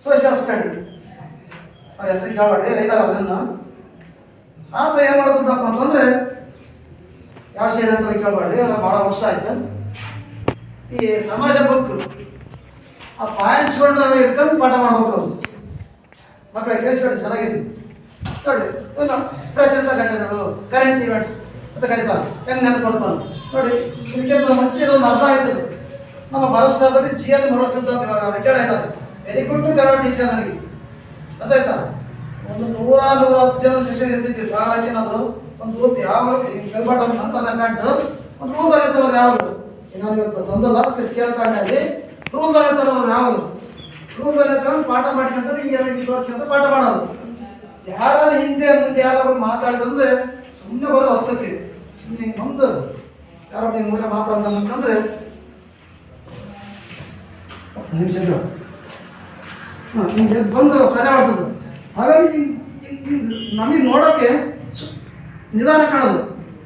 ಸೋಷಿಯಲ್ ಸ್ಟಡಿ. ಅವ್ರ ಹೆಸರು ಕೇಳಬಾರ್ದು, ಐದಾರ ಅವರನ್ನು. ಆತ ಏನು ಮಾಡ್ತಿದ್ದಪ್ಪ ಅಂತಂದರೆ, ಯಾವ ಶೈಲಿ ಅಂತ ಕೇಳಬಾರ್ದು, ಅವ್ರ ಭಾಳ ವರ್ಷ ಆಯ್ತು. ಈ ಸಮಾಜ ಬುಕ್ ಆ ಪಾಯಿಂಟ್ಸ್ಗಳನ್ನ ಇಟ್ಕೊಂಡು ಪಾಠ ಮಾಡ್ಬೇಕು. ಅವರು ಮಕ್ಕಳಿಗೆ ಕೇಳಿಸ್ಕೊಳ್ಳಿ, ಚೆನ್ನಾಗಿದೆ ನೋಡಿ. ಇನ್ನು ಪ್ರಚಲಿತ ಘಟನೆಗಳು, ಕರೆಂಟ್ ಇವೆಂಟ್ಸ್ ಅಂತ ಕರೀತಾರೆ, ಹೆಂಗೆ ನೆನಪಡ್ತಾನೆ ನೋಡಿ. ಇದಕ್ಕಿಂತ ಮುಂಚೆ ಇದೊಂದು ಅರ್ಥ ಆಯ್ತದೆ. ನಮ್ಮ ಭಾರತ ಸರ್ಕಾರದಲ್ಲಿ GL ಮುರುಗೇಶ್ ಇವಾಗ ರಿಟೈರ್ಡ್ ಆಯ್ತಾರೆ. Very good Kannada teacher. ನನಗೆ ಗೊತ್ತಾಯ್ತಾ, ಒಂದು 100-110 ಜನ ಶಿಕ್ಷಕ ಇರ್ತಿದ್ವಿ. ಹಾಗಾಗಿ ನಾನು ಒಂದು ರೂಲ್ ಯಾವಾಗ ಕೆಲ್ಪಾಟ ಅಂತ ಕಂಡು ಒಂದು ರೂಲ್ ತಡೀತಾರೆ. ಯಾವಾಗ ನಾನು ಇವತ್ತು ತಂದಲ್ಲ ಅದಕ್ಕೆ ಸ್ಕೇಲ್ ಕಾರ್ಡ್ನಲ್ಲಿ ರೂಲ್ ತಡೀತಾರೆ. ನಾವು ಯಾವಾಗ ರೂಲ್ ತಡೀತಾರೆ ಪಾಠ ಮಾಡ್ಕೊಂತಾರೆ, ಹಿಂಗೆ ವರ್ಷ ಅಂತ ಪಾಠ ಮಾಡೋದು. ಯಾರು ಹಿಂದೆ ಮುಂದೆ ಯಾರು ಮಾತಾಡಿದ್ರೆ ಸುಮ್ಮನೆ ಬರೋದು ಹತ್ರಕ್ಕೆ. ಸುಮ್ಮನೆ ಹಿಂಗೆ ಬಂದು ಯಾರೋ ಹಿಂಗೆ ಮೂಲೆ ಮಾತಾಡ್ತಾನೆ ಅಂತಂದರೆ ನಿಮಿಷ ಹಿಂಗೆ ಬಂದು ತಲೆ ಮಾಡ್ತದೆ. ಹಾಗಾಗಿ ನಮಗೆ ನೋಡೋಕ್ಕೆ ನಿಧಾನ ಕಾಣೋದು,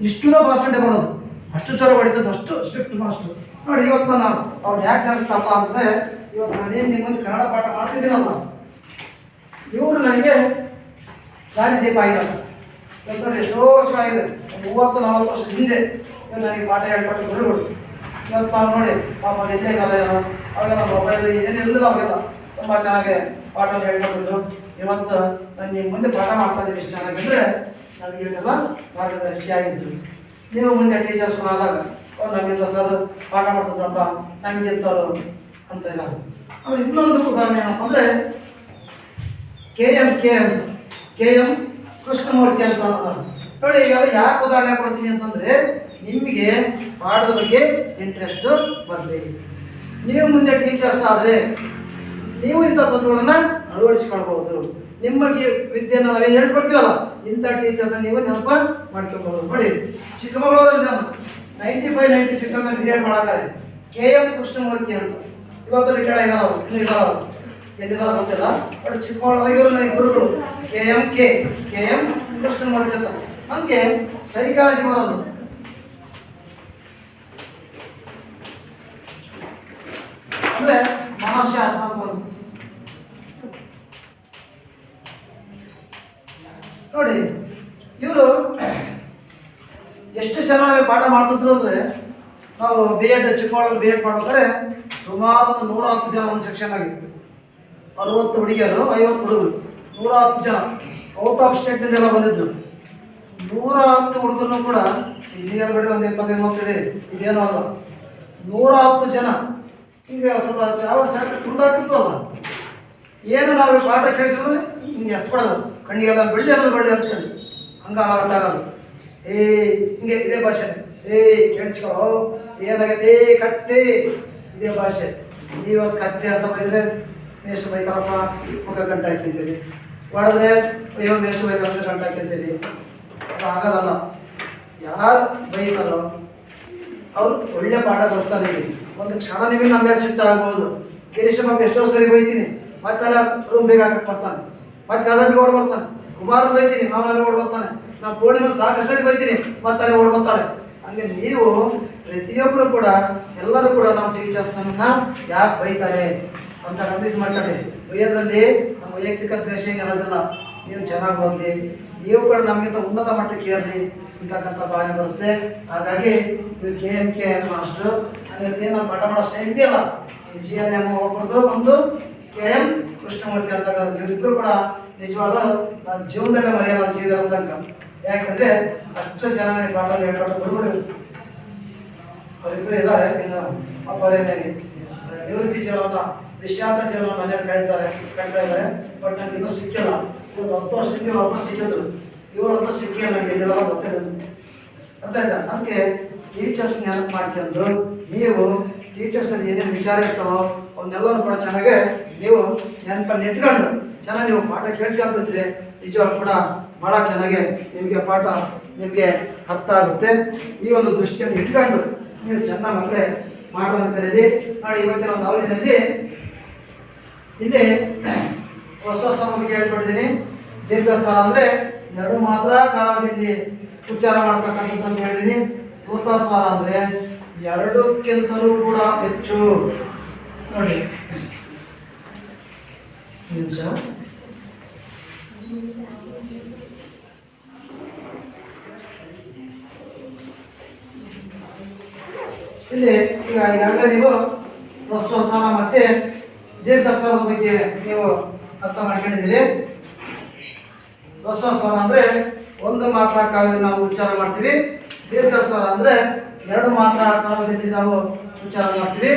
ಇಷ್ಟುದ ಭಾಷಣೆ ಬರೋದು, ಅಷ್ಟು ಜ್ವರ ಹೊಡಿತದೆ, ಅಷ್ಟು ಸ್ಟ್ರಿಕ್ಟ್ ಮಾಸ್ಟ್ರು ನೋಡಿ. ಇವತ್ತು ನಾನು ಅವ್ರು ಯಾಕೆ ಕಲಿಸ್ತಪ್ಪ ಅಂದರೆ, ಇವತ್ತು ನಾನೇನು ನಿಮ್ಮಂದು ಕನ್ನಡ ಪಾಠ ಮಾಡ್ತಿದ್ದೀನಲ್ಲ, ಇವರು ನನಗೆ ದಾರಿ ದೀಪ ಆಗಿದ್ದಾರೆ. ಇವತ್ತು ನೋಡಿ ಎಷ್ಟೋ ವರ್ಷ ಆಗಿದೆ, 30-40 ವರ್ಷದ ಹಿಂದೆ ಇವ್ರು ನನಗೆ ಪಾಠ ಹೇಳ್ಕೊಟ್ಟು ಗುರುಗಳು. ಇವತ್ತು ನಾವು ನೋಡಿ ಪಾಪ ಎಲ್ಲೇ ಇದ್ದಾರೆ ಏನೋ, ಅವಾಗೆಲ್ಲ ಮೊಬೈಲ್ ಏನಿಲ್ಲ, ಅವಾಗೆಲ್ಲ ತುಂಬ ಚೆನ್ನಾಗಿ ಪಾಠ ಹೇಳ್ಕೊಟ್ಟಿದ್ರು. ಇವತ್ತು ನಾನು ನಿಮ್ಮ ಮುಂದೆ ಪಾಠ ಮಾಡ್ತಾ ಇದ್ದೀನಿ ಇಷ್ಟು ಚೆನ್ನಾಗಿದ್ದರೆ ನನಗೆ ಇವನ್ನೆಲ್ಲ ಮಾರ್ಗದರ್ಶಿ ಆಗಿದ್ರು. ನೀವು ಮುಂದೆ ಟೀಚರ್ಸ್ ಆದಾಗ ನಮಗಿಂತ ಸರ್ ಪಾಠ ಮಾಡ್ತಿದ್ರಪ್ಪ, ನಮಗಿಂತವರು ಅಂತ ಇದ್ದಾರೆ. ಆಮೇಲೆ ಇನ್ನೊಂದು ಉದಾಹರಣೆ ಏನಪ್ಪ ಅಂದರೆ KM ಕೃಷ್ಣಮೂರ್ತಿ ಅಂತ ನೋಡಿ. ಇವೆಲ್ಲ ಯಾಕೆ ಉದಾಹರಣೆ ಕೊಡ್ತೀನಿ ಅಂತಂದರೆ, ನಿಮಗೆ ಪಾಠದ ಬಗ್ಗೆ ಇಂಟ್ರೆಸ್ಟು ಬರಲಿ. ನೀವು ಮುಂದೆ ಟೀಚರ್ಸ್ ಆದರೆ ನೀವು ಇಂಥ ತತ್ವಗಳನ್ನು ಅಳವಡಿಸ್ಕೊಳ್ಬೋದು. ನಿಮಗೆ ವಿದ್ಯೆಯನ್ನು ನಾವೇನು ಹೇಳ್ಕೊಡ್ತೀವಲ್ಲ, ಇಂಥ ಟೀಚರ್ಸನ್ನು ನೀವು ನೆನಪು ಮಾಡ್ಕೊಬೋದು. ನೋಡಿ, ಚಿಕ್ಕಮಗಳೂರಲ್ಲಿ ನಾನು 95-96 ಬಿ ಎಡ್ ಮಾಡಾತಾರೆ. KM ಕೃಷ್ಣಮೂರ್ತಿ ಅಂತ ಇವತ್ತು ರಿಟೈರ್ಡ್ ಆಗಿದ್ದಾರೆ. ಅವರು ಇನ್ನೂ ಇದ್ದಾರೆ, ಎಲ್ಲಿದ್ದಾರೆ ಗೊತ್ತಿಲ್ಲ. ಬಟ್ ಚಿಕ್ಕಮಗಳೂರಲ್ಲಿ ಇವರು ನನಗೆ ಗುರುಗಳು KM ಕೃಷ್ಣಮೂರ್ತಿ ಅಂತ. ನಮಗೆ ಸೈಕಾಲಜಿ ಬರೋದು, ಅಂದರೆ ಮನಃಶಾಸ್ತ್ರ ಅಂತ ನೋಡಿ. ಇವರು ಎಷ್ಟು ಚೆನ್ನಾಗಿ ಪಾಠ ಮಾಡ್ತಿದ್ರು ಅಂದರೆ, ನಾವು BEd ಚಿಕ್ಕಮಗಳೂರು BEd ಮಾಡ್ಬೇಕಾದ್ರೆ ಸುಮಾರು ಒಂದು 110 ಜನ ಒಂದು ಸೆಕ್ಷನ್ ಆಗಿ, 60 ಹುಡುಗಿಯರು 50 ಹುಡುಗರು, 110 ಜನ ಔಟ್ ಆಫ್ ಸ್ಟೇಟ್ನಿಂದೆಲ್ಲ ಬಂದಿದ್ರು. 110 ಹುಡುಗರು ಕೂಡ ಇಂಜಿನಿಯರ್ ಬಡಿ ಒಂದು 25 ಹೋಗ್ತಿದೆ, ಇದೇನೂ ಅಲ್ಲ. 110 ಜನ ಹಿಂಗೆ ಸ್ವಲ್ಪ ಚಾವರ್ ತುಂಡಾಕಿತ್ತು ಅಲ್ಲ, ಏನು ನಾವು ಪಾಠ ಕೇಳಿಸಿದ್ರೆ ಹಿಂಗೆ ಎಷ್ಟು ಕೊಡೋದು, ಕಣ್ಣಿಗೆಲ್ಲ ಬೆಳ್ಳಿ ಅನ್ನೋದು ಬೆಳ್ಳಿ ಅಂತ ಹೇಳಿ ಹಂಗಾಲ ಹೊಟ್ಟಾಗದು. ಹಿಂಗೆ ಇದೇ ಭಾಷೆ, ಕೇಳಿಸ್ಕೊಳ್ಳೋ ಏನಾಗೈತೆ ಕತ್ತೆ, ಇದೇ ಭಾಷೆ. ನೀವತ್ತು ಕತ್ತೆ ಅಂತ ಬೈದರೆ ಮೇಷ ಬೈತಾರಪ್ಪ ಮುಖ ಗಂಟೆ ಹಾಕಿದ್ದೀರಿ, ಹೊಡೆದ್ರೆ ಅಯ್ಯೋ ಮೇಷ ಬೈತಾರ ಗಂಟೆ ಹಾಕಿದ್ದೀರಿ. ಅದು ಆಗೋದಲ್ಲ. ಯಾರು ಬೈತಾರೋ ಅವರು ಒಳ್ಳೆ ಪಾಠ ಕಲಿಸ್ತಾರೆ. ಒಂದು ಕ್ಷಣ ನಿಮಗೆ ನಮ್ಮ ಮೇಲೆ ಸಿಟ್ಟ ಆಗ್ಬೋದು. ಗಿರೀಶ್ ಎಷ್ಟೋ ಸರಿ ಬೈತೀನಿ, ಮತ್ತೆಲ್ಲ ರೂಮ್ ಬೇಗ ಹಾಕಕ್ಕೆ ಬರ್ತಾನೆ, ಮತ್ತೆ ಕದಬಿ ಓಡ್ ಬರ್ತಾನೆ, ಕುಮಾರನ ಬೈತೀನಿ ಅವನಲ್ಲಿ ಓಡ್ ಬರ್ತಾನೆ, ನಾವು ಪೂರ್ಣಿಮೆ ಸಾಕಷ್ಟು ಬೈತೀನಿ ಮತ್ತೆ ಓಡ್ ಬರ್ತಾಳೆ. ಹಂಗೆ ನೀವು ಪ್ರತಿಯೊಬ್ಬರು ಕೂಡ ಎಲ್ಲರೂ ಕೂಡ ನಾವು ಟೀಚರ್ಸ್ ನಮ್ಮನ್ನ ಯಾಕೆ ಬೈತಾರೆ ಅಂತ ಇದು ಮಾಡ್ಕೊಳ್ಳಿ. ಬೈಯೋದ್ರಲ್ಲಿ ನಮ್ಮ ವೈಯಕ್ತಿಕ ದ್ವೇಷ ಇರೋದಿಲ್ಲ. ನೀವು ಚೆನ್ನಾಗಿ ಓದಲಿ, ನೀವು ಕೂಡ ನಮಗಿಂತ ಉನ್ನತ ಮಟ್ಟಕ್ಕೆ ಏರಲಿ ಅಂತಕ್ಕಂಥ ಭಾವನೆ ಬರುತ್ತೆ. ಹಾಗಾಗಿ ಇವ್ರು KMK ಮಾಸ್ಟ್ರು ಹಂಗೇನು ನಾನು ಪಾಠ ಮಾಡೋ ಸ್ಟೈಲ್ ಇದೆಯಲ್ಲ, ಈ GNM ಒಬ್ಬರದು ಒಂದು KM ಕೃಷ್ಣಮೂರ್ತಿ ಅಂತಕ್ಕಂಥ ಇವರಿಬ್ಬರು ಕೂಡ ನಿಜವಾಗ್ಲೂ ನಾನು ಜೀವನದಲ್ಲೇ ಮರೆಯಲ್ಲ ಜೀವ ಇರೋದಂಗ. ಯಾಕಂದರೆ ಅಷ್ಟು ಚೆನ್ನಾಗಿ ಪಾಠ ಹೇಳ್ಕೊಟ್ಟು ಗುರುಗಳು ಅವರಿಬ್ಬರು ಇದ್ದಾರೆ. ಇನ್ನು ಒಬ್ಬರೇನೆ ನಿವೃತ್ತಿ ಜೀವನ ವಿಶ್ರಾಂತ ಜೀವನ ಮನೆಯಲ್ಲಿ ಕಳೀತಾ ಇದ್ದಾರೆ. ಬಟ್ ನನಗೆ ಇನ್ನೂ ಸಿಕ್ಕಿಲ್ಲ. ಇವರು 10 ವರ್ಷಕ್ಕೆ ಒಬ್ಬರು ಸಿಕ್ಕಿದ್ರು, ಇವರೊಬ್ಬರು ಸಿಕ್ಕಿಲ್ಲ. ನನಗೆ ಇದೆಲ್ಲ ಗೊತ್ತಿಲ್ಲ, ಅರ್ಥ ಆಯ್ತಾ? ಅದಕ್ಕೆ ಟೀಚರ್ಸ್ ನೆನಪು ಮಾಡ್ಕೊಂಡು ನೀವು ಟೀಚರ್ಸ್ನಲ್ಲಿ ಏನೇನು ವಿಚಾರ ಇರ್ತಾವೋ ಅವನ್ನೆಲ್ಲರೂ ಕೂಡ ಚೆನ್ನಾಗೆ ನೀವು ನೆನಪನ್ನು ಇಟ್ಕೊಂಡು ಚೆನ್ನಾಗಿ ನೀವು ಪಾಠ ಕೇಳಿಸ್ಕೊಂತಿದ್ರೆ ನಿಜವಾಗ ಕೂಡ ಭಾಳ ಚೆನ್ನಾಗಿ ನಿಮಗೆ ಪಾಠ ನಿಮಗೆ ಅರ್ಥ ಆಗುತ್ತೆ. ಈ ಒಂದು ದೃಷ್ಟಿಯನ್ನು ಇಟ್ಕೊಂಡು ನೀವು ಚೆನ್ನಾಗಿ ಮಕ್ಕಳೇ ಮಾಡೋದನ್ನು ಕರೀರಿ. ನೋಡಿ, ಇವತ್ತಿನ ಒಂದು ಅವಧಿನಲ್ಲಿ ಇಲ್ಲಿ ಹೊಸ ಸ್ವರ ಬಗ್ಗೆ ಹೇಳ್ಕೊಟ್ಟಿದ್ದೀನಿ. ದೀರ್ಘ ಸ್ವರ ಅಂದರೆ 2 ಮಾತ್ರ ಕಾಲಾವಧಿಯಲ್ಲಿ ಉಚ್ಚಾರ ಮಾಡ್ತಕ್ಕಂಥದ್ದು ಅಂತ ಹೇಳಿದ್ದೀನಿ. ಪ್ಲುತ ಸ್ವರ ಅಂದರೆ 2ಕ್ಕಿಂತಲೂ ಕೂಡ ಹೆಚ್ಚು. ನೋಡಿ ನಿಮಿಷ, ಇಲ್ಲಿ ಈಗಾಗಲೇ ನೀವು ಹ್ರಸ್ವ ಸ್ವರ ಮತ್ತೆ ದೀರ್ಘ ಸ್ವರದ ಬಗ್ಗೆ ನೀವು ಅರ್ಥ ಮಾಡ್ಕೊಂಡಿದ್ದೀರಿ. ಹ್ರಸ್ವ ಸ್ವರ ಅಂದರೆ 1 ಮಾತ್ರ ಕಾಲದಲ್ಲಿ ನಾವು ಉಚ್ಚಾರ ಮಾಡ್ತೀವಿ. ದೀರ್ಘ ಸ್ವರ ಅಂದರೆ 2 ಮಾತ್ರ ಕಾಲದಲ್ಲಿ ನಾವು ಉಚ್ಚಾರ ಮಾಡ್ತೀವಿ.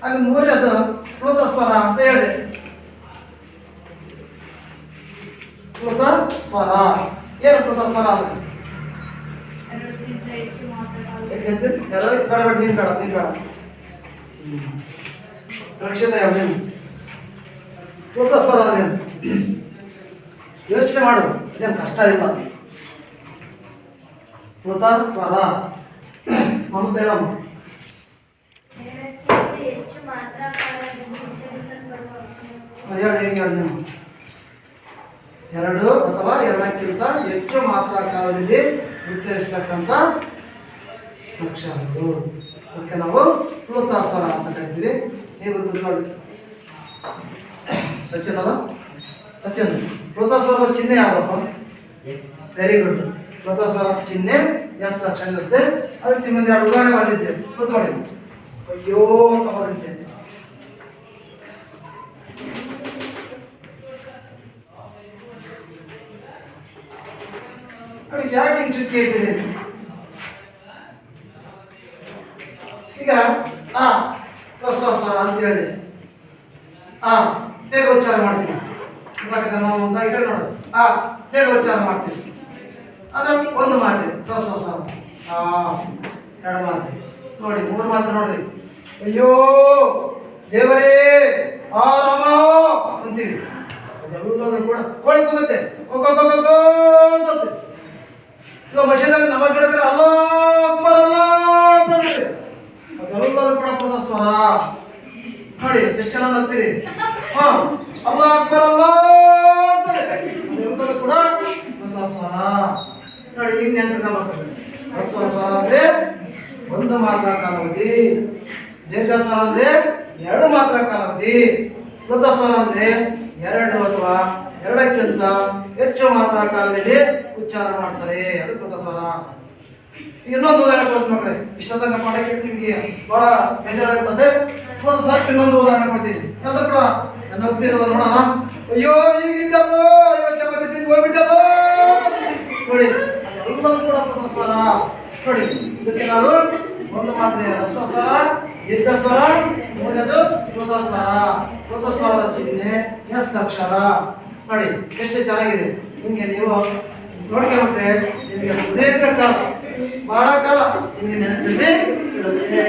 ಅಲ್ಲಿ 3ನೇದು ಪ್ಲುತ ಸ್ವರ ಅಂತ ಹೇಳಿದೆ. ಪ್ಲುತ ಸ್ವರ ಏನು? ಪ್ಲುತ ಸ್ವರ ಅಂದರೆ ರಕ್ಷಿತ ಪ್ಲುತ ಸ್ವರ ಅಂದ್ರೆ ಯೋಚನೆ ಮಾಡು, ಇದೇನು ಕಷ್ಟ ಇಲ್ಲ. ಪ್ಲುತ ಸ್ವರ ಮಮತ ಹೇಳಮ್ಮ. ಹೇಳಿ, ಹೆಂಗೆ ಹೇಳಿ ನೀನು? 2 ಅಥವಾ 2ಕ್ಕಿಂತ ಹೆಚ್ಚು ಮಾತ್ರ ಕಾಲದಲ್ಲಿ ಉಚ್ಚರಿಸ್ತಕ್ಕಂಥ ಅಕ್ಷರಗಳು, ಅದಕ್ಕೆ ನಾವು ಪ್ಲುತ ಸ್ವರ ಅಂತ ಕರಿತೀವಿ. ನೀವು ಕೂತ್ಕೊಳ್ಳಿ. ಸಚಿನ್ ಅಲ್ಲ? ಸಚಿನ್, ಪ್ಲುತ ಸ್ವರದ ಚಿಹ್ನೆ ಯಾವ್ದಪ್ಪ? Very good. ಪ್ಲುತ ಸ್ವರದ ಚಿಹ್ನೆ ಎಸ್ ಅಕ್ಷರ ಇರುತ್ತೆ. ಅದಕ್ಕೆ ನಿಮ್ಮಲ್ಲಿ 2 ಉದಾಹರಣೆ ಬರೆದಿದ್ದೆ, ಕೂತ್ಕೊಳ್ಳಿ. ಅಯ್ಯೋ ಅಂತ ಬರೆದಿದ್ದೆ. ಅದಕ್ಕೆ ಯಾಕೆ ಹಿಂಗೆ ಚುಕ್ಕಿ ಇಟ್ಟಿದ್ದೀನಿ? ಈಗ ಹ್ರಸ್ವ ಸ್ವರ ಅಂತ ಹೇಳಿದೆ. ಬೇಗ ಉಚ್ಚಾರ ಮಾಡ್ತೀನಿ. ನೋಡು, ಬೇಗ ಉಚ್ಚಾರ ಮಾಡ್ತೀವಿ. ಅದು 1 ಮಾತ್ರೆ ಹ್ರಸ್ವ ಸ್ವರ. 2 ಮಾತ್ರೆ ನೋಡಿ, 3 ಮಾತ್ರೆ ನೋಡ್ರಿ. ಅಯ್ಯೋ ದೇವರೇ ಆ ರಾಮ ಅಂತೀವಿ. ಅದೆಲ್ಲದೂ ಕೂಡ ಕೋಳಿ ಕೂಗುತ್ತೆ ಅಂತ. ಇಲ್ಲ ಮಸೀದಲ್ಲಿ ನಮಾಜ್ ಮಾಡಿದ್ರೆ ಅಲ್ಲೋ ಅಕ್ಬರ್ ಅಲ್ಲೋ ಅಂತ ಹೇಳ್ತೀವಿ. ಅದೆಲ್ಲದೂ ಕೂಡ ಪ್ಲುತ ಸ್ವರ. ನೋಡಿ ಎಷ್ಟು ಜನ ಅಂತೀರಿ. ಅಲ್ಲೋ ಅಕ್ಬರ್ ಅಲ್ಲೋ ಅಂತ ಅದೆಲ್ಲದೂ ಕೂಡ ಪ್ಲುತ ಸ್ವರ. ನೋಡಿ, ಈಗ ನೆನಪಿಟ್ಕೊಳ್ಬೇಕು. ಹ್ರಸ್ವ ಸ್ವರ ಅಂದರೆ 1 ಮಾತ್ರ ಕಾಲಾವಧಿ. ದೀರ್ಘ ಸ್ವರ ಅಂದರೆ 2 ಮಾತ್ರ ಕಾಲಾವಧಿ. ಪ್ಲುತ ಸ್ವರ ಅಂದರೆ 2 ಅಥವಾ 2ಕ್ಕಿಂತ ಹೆಚ್ಚು ಮಾತ್ರ ಕಾಲದಲ್ಲಿ ಉಚ್ಚಾರ ಮಾಡ್ತಾರೆ, ಅದು ಪ್ಲುತ ಸ್ವರ. ಇನ್ನೊಂದು ಉದಾಹರಣೆ ಕೊಡ್ತೀನಿ ಮಕ್ಕಳೇ. ಇಷ್ಟೊತ್ತಂಗ ಪಾಠಕ್ಕೆ ನಿಮಗೆ ಬಹಳ ಬೇಜಾರಾಗುತ್ತದೆ. ಪ್ಲುತ ಸ್ವರಕ್ಕೆ ಇನ್ನೊಂದು ಉದಾಹರಣೆ ಕೊಡ್ತೀನಿ. ಎಲ್ಲರೂ ಕೂಡ ನನ್ನ ಹೋಗ್ತಿರಲ್ಲ, ನೋಡೋಣ. ಅಯ್ಯೋ ಈಗಿದ್ದಲ್ಲೋ, ಅಯ್ಯೋ ಚಪಾತಿ ತಿಂದು ಹೋಗ್ಬಿಟ್ಟಲ್ಲೋ. ನೋಡಿ, ಅದೆಲ್ಲವೂ ಕೂಡ ಪ್ಲುತ ಸ್ವರ. ನೋಡಿ, ಇದಕ್ಕೆ ನಾವು 1 ಮಾತ್ರೆ ಹ್ರಸ್ವ ಸ್ವರ, ದೀರ್ಘ ಸ್ವರ, 3ನೇದು ಪ್ಲುತ ಸ್ವರ. ಪ್ಲುತ ಸ್ವರದ ಚಿಹ್ನೆ ಎಸ್ ಅಕ್ಷರ. ನೋಡಿ ಎಷ್ಟು ಚೆನ್ನಾಗಿದೆ. ಹಿಂಗೆ ನೀವು ನೋಡ್ಕೊಂಡ್ರೆ ನಿಮಗೆ ಸುದೀರ್ಘ ಕಾಲ, ಬಹಳ ಕಾಲ ನಿಮಗೆ ನೆನಪಿನಲ್ಲಿ ಇರುತ್ತೆ.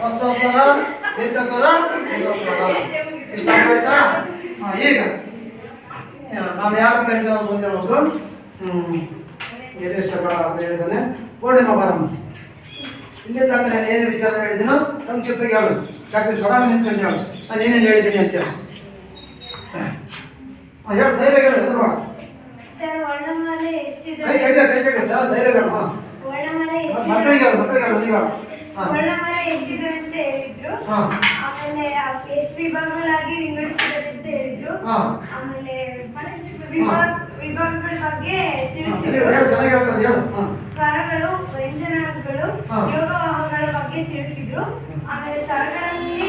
ಹ್ರಸ್ವ ಸ್ವರ, ದೀರ್ಘ ಸ್ವರ, ಪ್ಲುತ ಸ್ವರ. ಇಷ್ಟ ಆಯ್ತಾ? ಈಗ ನಾನು ಯಾರು ಕರೀತಾರ ಬಂದೇಳೋದು. ಹಿರೇಶ ಬೇಡ ಅಂತ ಹೇಳಿದ್ದಾನೆ. ಪೂರ್ಣಿಮಾ ಬಾರಮ್ಮ. ಇಲ್ಲಿ ತನಕ ನಾನು ಏನು ವಿಚಾರ ಹೇಳಿದ್ದೀನೋ ಸಂಕ್ಷಿಪ್ತವಾಗಿ ಹೇಳು. ಚಾಕ್ಲೇಟ್ ಕೊಡ ನಿಂತ್ಕೊಂಡು ಹೇಳು ನಾನು ಏನೇನು ಹೇಳಿದ್ದೀನಿ ಅಂತೇಳಿ. ಹೇಳು, ಧೈರ್ಯ ಹೇಳು, ಎದುರು ಮಾಡು. ಸರ್ ವರ್ಣಮಾಲೆ ಎಷ್ಟಿದೆ? ಕೈ ಕಟ್ಟಿ చాలా ಧೈರ್ಯ ಹೇಳು. ಹಾಂ, ವರ್ಣಮಾಲೆ ಮಕ್ಕಳಿಗೆ ಹೇಳು ನೀವು ಹೇಳು. ಹಾಂ, ವರ್ಣಮಾಲೆ ಎಷ್ಟಿದೆ ಅಂತ ಹೇಳಿದ್ರು. ಹಾಂ, ಆಮೇಲೆ ಎಷ್ಟು ವಿಭಾಗಗಳಾಗಿ ವಿಂಗಡಿಸಿದ್ದಾರೆ ಅಂತ ಹೇಳಿದ್ರು. ಹಾಂ, ಆಮೇಲೆ ವಿಭಾಗಗಳ ಬಗ್ಗೆ ತಿಳಿಸಿದ್ರು. ಹೇಳು, ಚೆನ್ನಾಗಿ ಹೇಳ್ತದೆ ಹೇಳು. ಹಾಂ, ಸ್ವರಗಳು, ವ್ಯಂಜನಗಳು, ಹಾ. ಯೋಗವಾಹಗಳ ಬಗ್ಗೆ ತಿಳಿಸಿದ್ರು. ಆಮೇಲೆ ಸ್ವರಗಳಲ್ಲಿ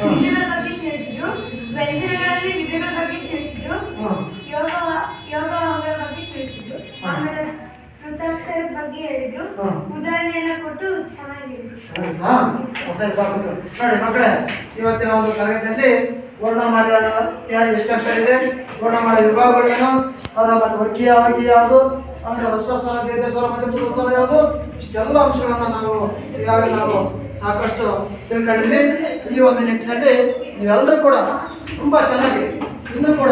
ವಿಧಗಳ ಬಗ್ಗೆ ತಿಳಿಸಿದ್ರು. ವ್ಯಂಜನಗಳಲ್ಲಿ ವಿಧಗಳ ಬಗ್ಗೆ ತಿಳಿಸಿದ್ರು. ಹಾಂ, ಯೋಗವಾಹಗಳ ಬಗ್ಗೆ ತಿಳಿಸಿದ್ರು. ಹಾ. ಆಮೇಲೆ ವೃತ್ತಾಕ್ಷರದ ಬಗ್ಗೆ ಹೇಳಿದ್ರು. ಹಾ. ಉದಾಹರಣೆಯನ್ನ ಕೊಟ್ಟು ಚೆನ್ನಾಗಿ ಹೇಳಿದ್ರು. ಆಯ್ತಾ? ಹೊಸ ಇದಾಗುತ್ತೆ. ನೋಡಿ ಮಕ್ಕಳೇ, ಇವತ್ತಿನ ಒಂದು ತರಗತಿಯಲ್ಲಿ ವರ್ಣಮಾಲೆಯ ಎಷ್ಟು ಅಕ್ಷರ ಇದೆ, ವರ್ಣಮಾಲೆ ವಿಭಾಗಗಳು ಏನು, ಅದರ ಮತ್ತು ವರ್ಗೀಯ ಅವರ್ಗೀಯ ಯಾವುದು, ಆಮೇಲೆ ಹ್ರಸ್ವ ಸ್ವರ, ದೀರ್ಘ ಸ್ವರ ಮತ್ತು ಪೂರ್ವ ಸ್ವರ ಯಾವುದು, ಇಷ್ಟೆಲ್ಲ ಅಂಶಗಳನ್ನು ನಾವು ಈಗಾಗಲೇ ನಾವು ಸಾಕಷ್ಟು ತಿಳ್ಕೊಂಡಿದ್ವಿ. ಈ ಒಂದು ನಿಟ್ಟಿನಲ್ಲಿ ನೀವೆಲ್ಲರೂ ಕೂಡ ತುಂಬ ಚೆನ್ನಾಗಿ ಇನ್ನೂ ಕೂಡ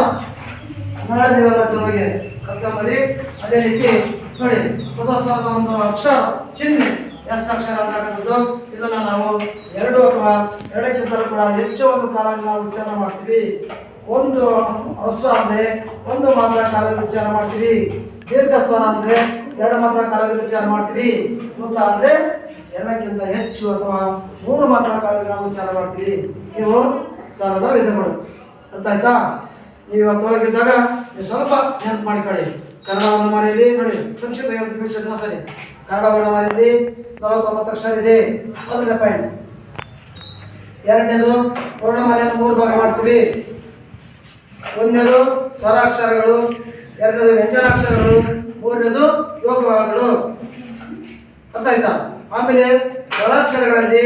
ನಾಳೆ ನೀವೆಲ್ಲ ಚೆನ್ನಾಗಿ ಕಲ್ತ್ಕೊಂಬರಿ. ಅದೇ ರೀತಿ ನೋಡಿ, ಪೂರ್ವ ಸ್ವರದ ಒಂದು ಅಕ್ಷರ ಚಿಹ್ನೆ ಎಸ್ ಅಕ್ಷರ ಅಂತಕ್ಕಂಥದ್ದು, ಇದನ್ನು ನಾವು 2 ಅಥವಾ 2ಕ್ಕಿಂತಲೂ ಕೂಡ ಹೆಚ್ಚು ಒಂದು ಕಾಲ ನಾವು ಉಚ್ಚಾರ ಮಾಡ್ತೀವಿ. ಒಂದು ಹ್ರಸ್ವ ಅಂದರೆ 1 ಮಾತ್ರ ಕಾಲದಲ್ಲಿ ಉಚ್ಚಾರ ಮಾಡ್ತೀವಿ. ದೀರ್ಘ ಸ್ವರ ಅಂದರೆ 2 ಮಾತ್ರ ಕಾಲದಲ್ಲಿ ಉಚ್ಚಾರ ಮಾಡ್ತೀವಿ. ವೃತ್ತ ಅಂದರೆ 2ಕ್ಕಿಂತ ಹೆಚ್ಚು ಅಥವಾ 3 ಮಾತ್ರ ಕಾಲದಲ್ಲಿ ನಾವು ಉಚ್ಚಾರ ಮಾಡ್ತೀವಿ. ಇವು ಸ್ವರದ ವಿಧಗಳು. ಅರ್ಥ ಆಯ್ತಾ? ನೀವು ಇವತ್ತು ಹೋಗಿದ್ದಾಗ ನೀವು ಸ್ವಲ್ಪ ನೆನಪು ಮಾಡಿಕೊಳ್ಳಿ. ಕನ್ನಡ ವರ್ಣಮಾಲೆಯಲ್ಲಿ ನೋಡಿ, ಸಂಕ್ಷಿಪ್ತ ಸರಿ. ಕನ್ನಡ ವರ್ಣಮಾಲೆಯಲ್ಲಿ 49 ಅಕ್ಷರ ಇದೆ. ಮೊದಲನೇ ಪಾಯಿಂಟ್. ಎರಡನೇದು ವರ್ಣಮಾಲೆಯನ್ನು 3 ಭಾಗ ಮಾಡ್ತೀವಿ. ಒಂದನೇದು ಸ್ವರಾಕ್ಷರಗಳು, ಎರಡನೇದು ವ್ಯಂಜನಾಕ್ಷರಗಳು, ಮೂರನೇದು ಯೋಗವಾಹಗಳು. ಅರ್ಥ ಆಯ್ತಾ? ಆಮೇಲೆ ಸ್ವರಾಕ್ಷರಗಳಲ್ಲಿ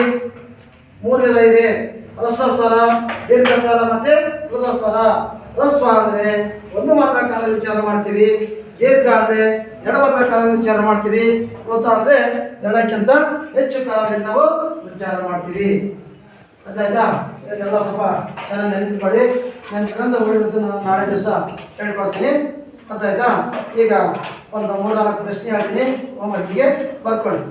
3 ವಿಧ ಇದೆ. ಹ್ರಸ್ವ ಸ್ವರ, ದೀರ್ಘ ಸ್ವರ ಮತ್ತೆ ಮೃದು ಸ್ವರ. ಹ್ರಸ್ವ ಅಂದರೆ 1 ಮಾತ್ರ ಕಾಲದಲ್ಲಿ ಉಚ್ಚಾರ ಮಾಡ್ತೀವಿ. ದೀರ್ಘ ಅಂದರೆ 2 ಮಾತ್ರ ಕಾಲದಲ್ಲಿ ಉಚ್ಚಾರ ಮಾಡ್ತೀವಿ. ವೃತ್ತ ಅಂದರೆ 2ಕ್ಕಿಂತ ಹೆಚ್ಚು ಕಾಲದಲ್ಲಿ ನಾವು ಉಚ್ಚಾರ ಮಾಡ್ತೀವಿ. ಅರ್ಥಾಯ್ತಾ? ಇದನ್ನೆಲ್ಲ ಸ್ವಲ್ಪ ಚೆನ್ನಾಗಿ ನೆನಪಿಟ್ಕೊಳ್ಳಿ. ನೆನಪಿಟ್ಕೊಂಡು ಉಳಿದದ್ದು ನಾನು ನಾಳೆ ದಿವಸ ಹೇಳ್ಕೊಡ್ತೀನಿ. ಅರ್ಥಾಯ್ತಾ? ಈಗ ಒಂದು 3-4 ಪ್ರಶ್ನೆ ಹೇಳ್ತೀನಿ, ಹೋಮ್ವರ್ಕಿಗೆ ಬರ್ಕೊಳ್ಳಿ.